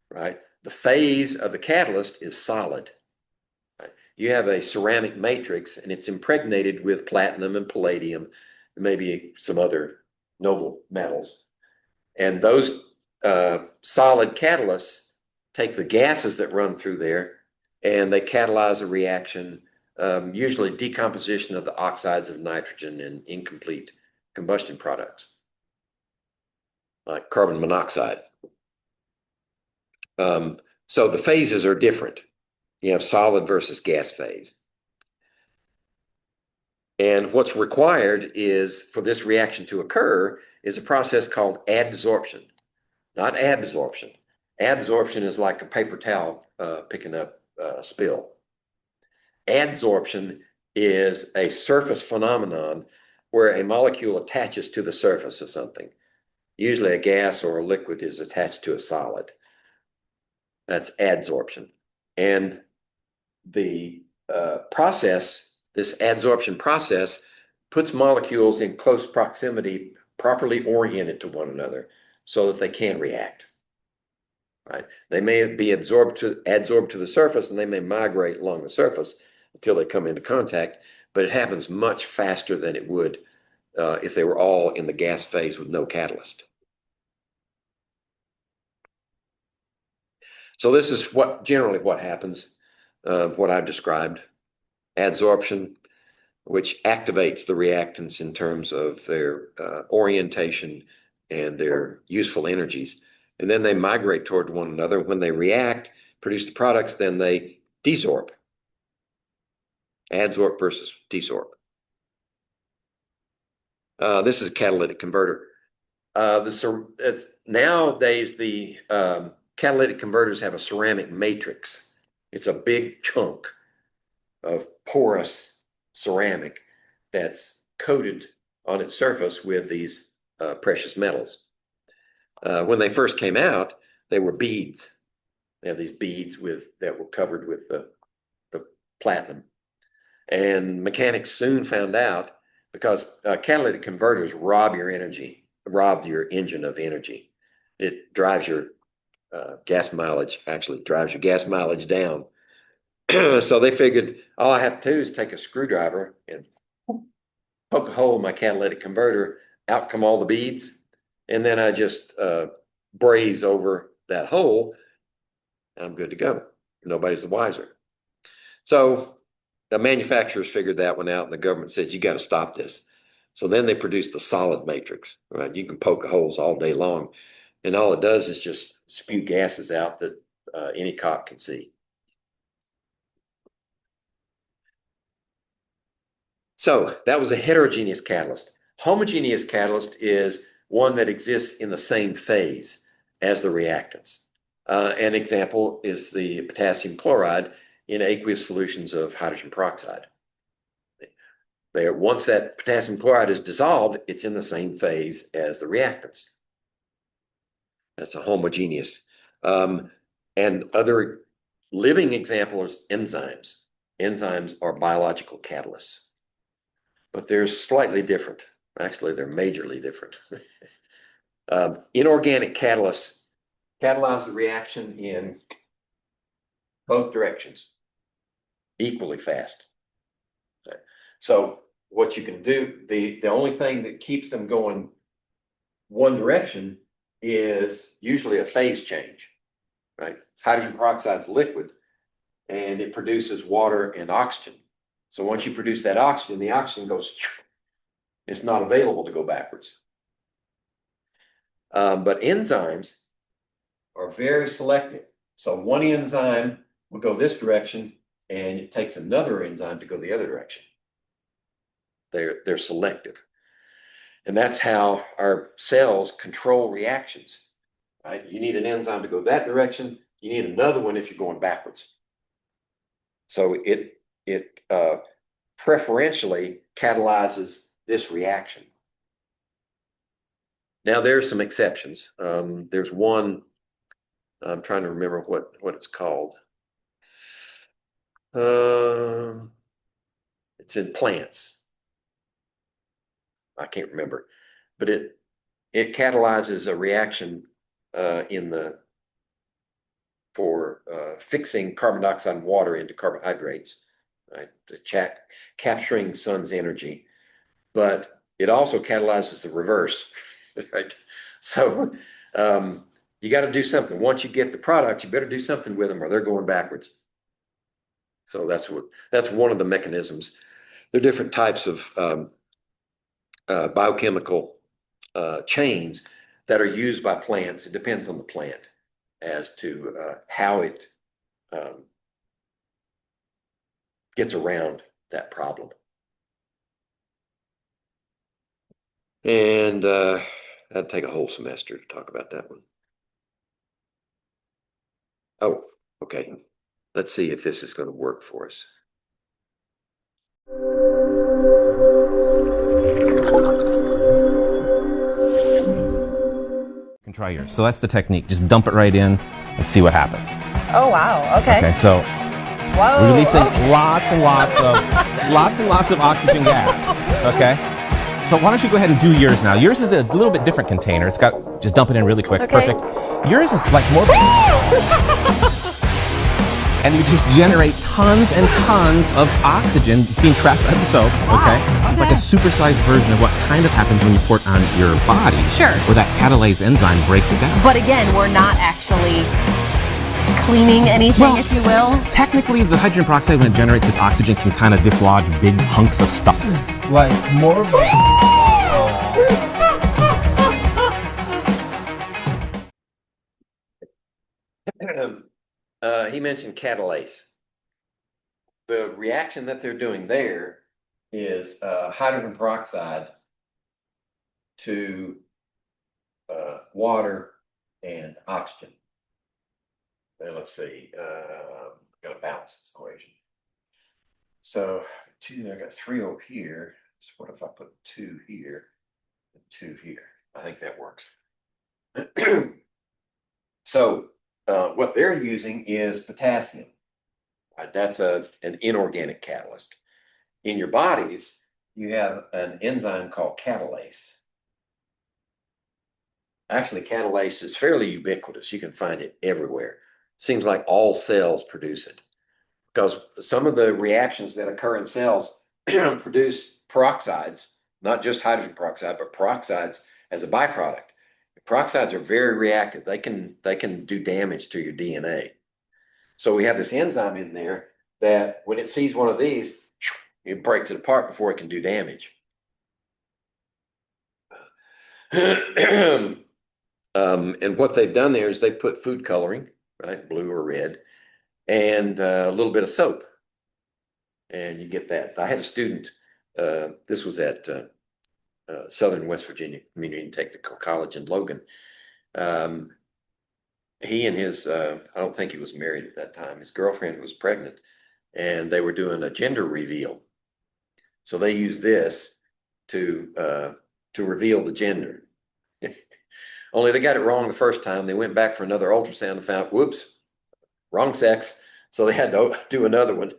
right? The phase of the catalyst is solid. Right? You have a ceramic matrix and it's impregnated with platinum and palladium, and maybe some other noble metals. And those solid catalysts take the gases that run through there and they catalyze a reaction, usually decomposition of the oxides of nitrogen and incomplete combustion products, like carbon monoxide. So the phases are different. You have solid versus gas phase. And what's required is for this reaction to occur is a process called adsorption, not absorption. Absorption is like a paper towel picking up a spill. Adsorption is a surface phenomenon where a molecule attaches to the surface of something. Usually a gas or a liquid is attached to a solid. That's adsorption. And the this adsorption process, puts molecules in close proximity, properly oriented to one another so that they can react. Right? They may be adsorbed to the surface and they may migrate along the surface, until they come into contact, but it happens much faster than it would if they were all in the gas phase with no catalyst. So this is generally what happens, what I've described. Adsorption, which activates the reactants in terms of their orientation and their useful energies. And then they migrate toward one another. When they react, produce the products, then they desorb. Adsorb versus desorb. This is a catalytic converter. Nowadays, the catalytic converters have a ceramic matrix. It's a big chunk of porous ceramic that's coated on its surface with these precious metals. When they first came out, they were beads. They have these beads that were covered with the platinum. And mechanics soon found out, because catalytic converters rob your engine of energy. It drives your gas mileage down. So they figured, all I have to do is take a screwdriver and poke a hole in my catalytic converter, out come all the beads, and then I just braze over that hole. I'm good to go. Nobody's the wiser. So the manufacturers figured that one out, and the government said, you got to stop this. So then they produced the solid matrix, right? You can poke holes all day long, and all it does is just spew gases out that any cop can see. So that was a heterogeneous catalyst. Homogeneous catalyst is one that exists in the same phase as the reactants. An example is the potassium chloride in aqueous solutions of hydrogen peroxide. Once that potassium chloride is dissolved, it's in the same phase as the reactants. That's a homogeneous. And other living examples are enzymes. Enzymes are biological catalysts, but they're slightly different. Actually, they're majorly different. Inorganic catalysts catalyze the reaction in both directions equally fast. So what you can do, the only thing that keeps them going one direction is usually a phase change, right? Hydrogen peroxide is liquid, and it produces water and oxygen. So once you produce that oxygen, the oxygen goes, it's not available to go backwards. But enzymes are very selective. So one enzyme will go this direction, and it takes another enzyme to go the other direction. They're selective. And that's how our cells control reactions, right? You need an enzyme to go that direction. You need another one if you're going backwards. So it preferentially catalyzes this reaction. Now there's some exceptions. There's one, I'm trying to remember what it's called. It's in plants. I can't remember, but it catalyzes a reaction for fixing carbon dioxide and water into carbohydrates, right? Capturing sun's energy, but it also catalyzes the reverse, right? So you got to do something. Once you get the product, you better do something with them, or they're going backwards. So that's one of the mechanisms. There are different types of biochemical chains that are used by plants. It depends on the plant as to how it gets around that problem. And that'd take a whole semester to talk about that one. Oh, okay. Let's see if this is going to work for us. You can try yours. So that's the technique. Just dump it right in and see what happens. Oh wow. Okay. Okay. So Whoa. we're releasing Okay. lots and lots of oxygen gas. Okay. So why don't you go ahead and do yours now? Yours is a little bit different container. It's got, just dump it in really quick. Okay. Perfect. Yours is like more. and you just generate tons and tons of oxygen. It's being trapped by the soap, okay? It's like a supersized version of what kind of happens when you pour it on your body. Sure. Where that catalase enzyme breaks it down. But again, we're not actually cleaning anything, Well, if you will. Technically, the hydrogen peroxide, when it generates this oxygen, can kind of dislodge big hunks of stuff. This is like more of He mentioned catalase. The reaction that they're doing there is hydrogen peroxide to water and oxygen. And let's see, got to balance this equation. So I got 3 over here. So what if I put 2 here and 2 here? I think that works. So what they're using is potassium. Right? That's an inorganic catalyst. In your bodies, you have an enzyme called catalase. Actually, catalase is fairly ubiquitous. You can find it everywhere. Seems like all cells produce it, because some of the reactions that occur in cells produce peroxides, not just hydrogen peroxide, but peroxides as a byproduct. Peroxides are very reactive. They can do damage to your DNA. So we have this enzyme in there that when it sees one of these, it breaks it apart before it can do damage. And what they've done there is they put food coloring, right, blue or red, and a little bit of soap, and you get that. I had a student. This was at Southern West Virginia Community and Technical College in Logan. He and his, I don't think he was married at that time. His girlfriend was pregnant, and they were doing a gender reveal. So they used this to reveal the gender. Only they got it wrong the first time. They went back for another ultrasound and found, whoops, wrong sex. So they had to do another one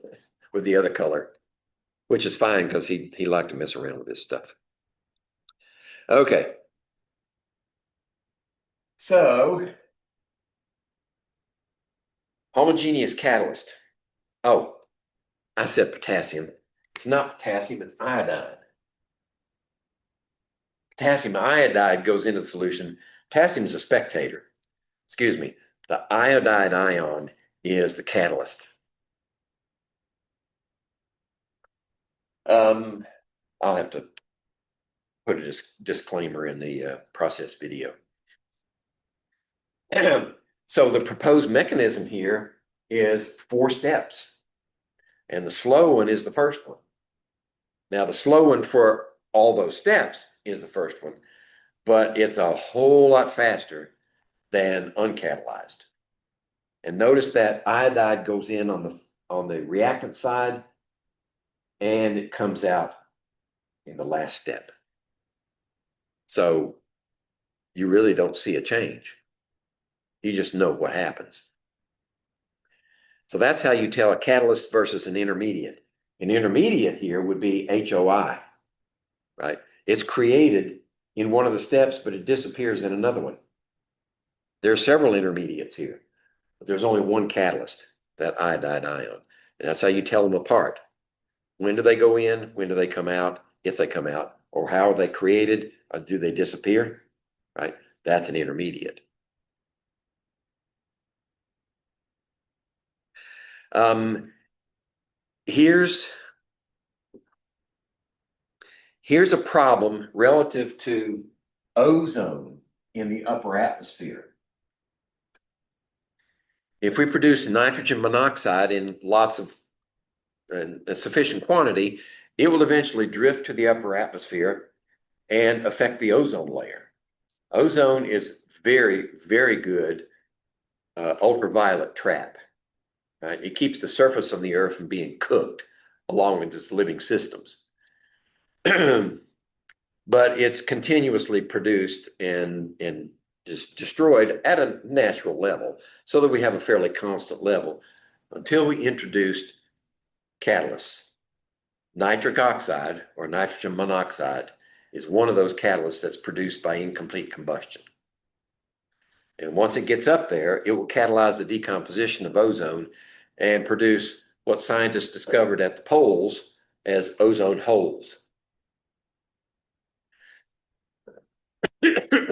with the other color, which is fine because he liked to mess around with this stuff. Okay. So, homogeneous catalyst. Oh, I said potassium. It's not potassium, it's iodine. Potassium iodide goes into the solution. Potassium is a spectator. Excuse me. The iodide ion is the catalyst. I'll have to put a disclaimer in the process video. So the proposed mechanism here is 4 steps. And the slow one is the first one. Now, the slow one for all those steps is the first one, but it's a whole lot faster than uncatalyzed. And notice that iodide goes in on the reactant side, and it comes out in the last step. So you really don't see a change. You just know what happens. So that's how you tell a catalyst versus an intermediate. An intermediate here would be HOI, right? It's created in one of the steps, but it disappears in another one. There are several intermediates here, but there's only one catalyst, that iodide ion. And that's how you tell them apart. When do they go in? When do they come out? If they come out, or how are they created? Or do they disappear? Right? That's an intermediate. Here's a problem relative to ozone in the upper atmosphere. If we produce nitrogen monoxide in lots of a sufficient quantity, it will eventually drift to the upper atmosphere and affect the ozone layer. Ozone is very, very good ultraviolet trap. Right? It keeps the surface of the earth from being cooked along with its living systems. But it's continuously produced and just destroyed at a natural level so that we have a fairly constant level until we introduced catalysts. Nitric oxide or nitrogen monoxide is one of those catalysts that's produced by incomplete combustion. And once it gets up there, it will catalyze the decomposition of ozone and produce what scientists discovered at the poles as ozone holes.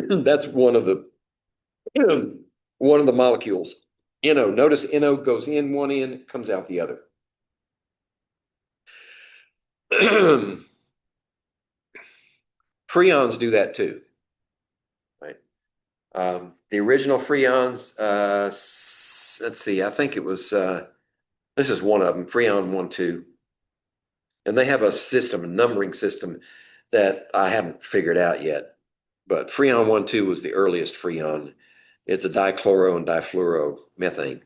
That's one of the molecules. NO. Notice NO goes in one end, comes out the other. Freons do that too. Right. The original freons, let's see, I think it was, this is one of them, Freon 1,2. And they have a system, a numbering system that I haven't figured out yet. But Freon 1,2 was the earliest freon. It's a dichloro and difluoromethane.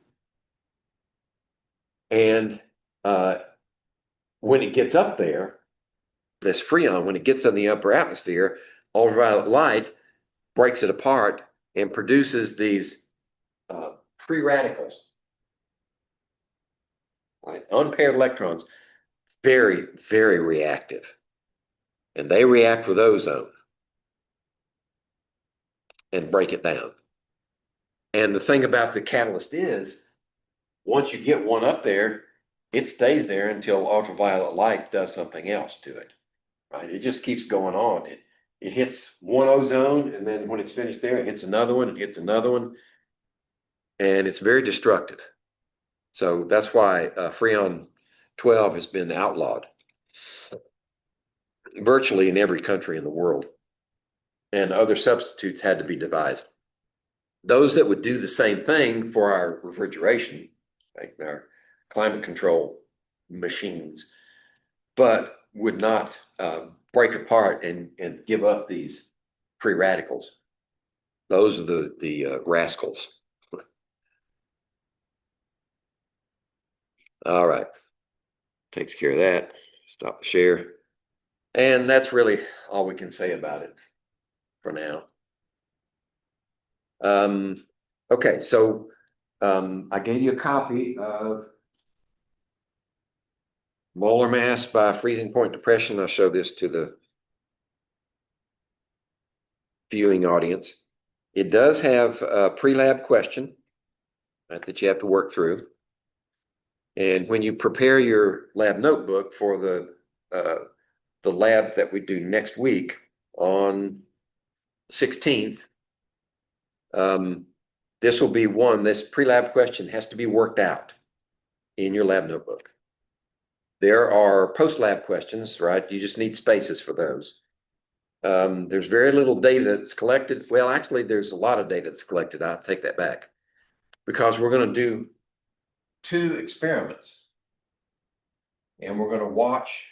And when it gets up there, this freon, when it gets in the upper atmosphere, ultraviolet light breaks it apart and produces these free radicals, right? Unpaired electrons, very, very reactive. And they react with ozone and break it down. And the thing about the catalyst is, once you get one up there, it stays there until ultraviolet light does something else to it, right? It just keeps going on. It hits one ozone, and then when it's finished there, it hits another one, it hits another one, and it's very destructive. So that's why Freon 12 has been outlawed virtually in every country in the world, and other substitutes had to be devised. Those that would do the same thing for our refrigeration, like our climate control machines, but would not break apart and give up these free radicals. Those are the rascals. All right, takes care of that. Stop the share. And that's really all we can say about it for now. Okay, so I gave you a copy of Molar Mass by Freezing Point Depression. I'll show this to the viewing audience. It does have a pre-lab question that you have to work through. And when you prepare your lab notebook for the lab that we do next week on 16th, this will be this pre-lab question has to be worked out in your lab notebook. There are post-lab questions, right? You just need spaces for those. There's very little data that's collected. Well, actually, there's a lot of data that's collected. I'll take that back, because we're going to do 2 experiments, and we're going to watch.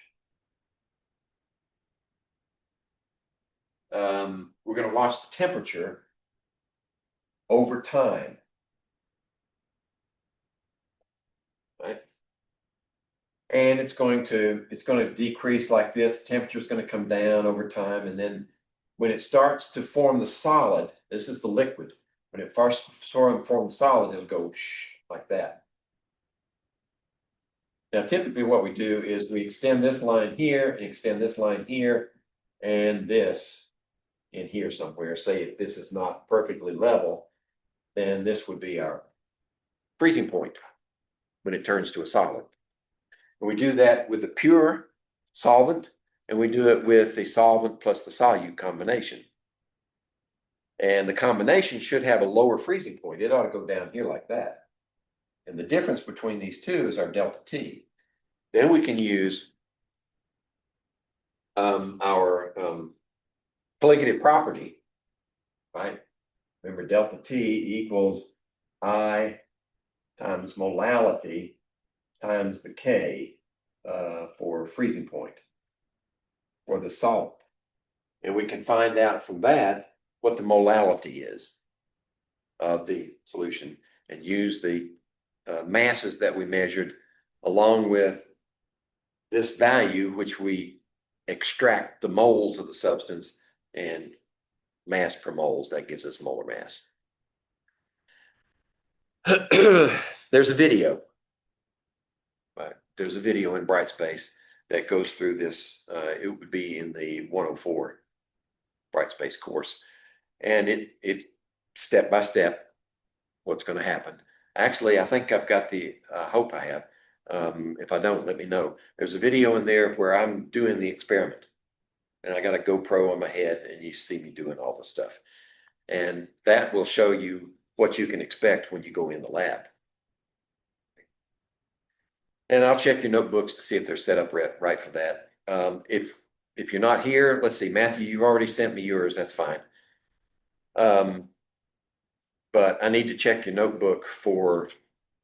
We're going to watch the temperature over time, right? And it's going to decrease like this. The temperature is going to come down over time, and then when it starts to form the solid, this is the liquid. When it first forms the solid, it'll go shh, like that. Now, typically what we do is we extend this line here and extend this line here and this in here somewhere. Say if this is not perfectly level, then this would be our freezing point when it turns to a solid. And we do that with a pure solvent, and we do it with the solvent plus the solute combination. And the combination should have a lower freezing point. It ought to go down here like that. And the difference between these two is our delta T. Then we can use our colligative property, right? Remember, delta T equals I times molality times the K for freezing point for the solvent. And we can find out from that what the molality is of the solution and use the masses that we measured along with this value, which we extract the moles of the substance and mass per moles. That gives us molar mass. There's a video. Right. There's a video in Brightspace that goes through this. It would be in the 104 Brightspace course. And it step by step, what's going to happen. Actually, I think I've got I hope I have. If I don't, let me know. There's a video in there where I'm doing the experiment. And I got a GoPro on my head and you see me doing all the stuff. And that will show you what you can expect when you go in the lab. And I'll check your notebooks to see if they're set up right for that. If you're not here, let's see, Matthew, you've already sent me yours. That's fine. But I need to check your notebook for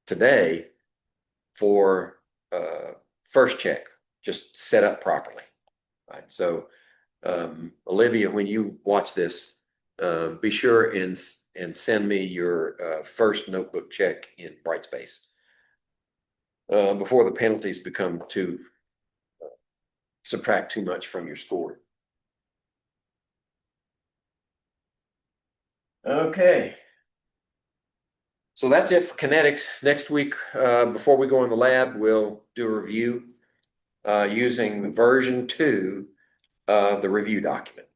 today for first check, just set up properly. Right. So Olivia, when you watch this, be sure and send me your first notebook check in Brightspace before the penalties become subtract too much from your score. Okay. So that's it for kinetics. Next week, before we go in the lab, we'll do a review using version 2 of the review document.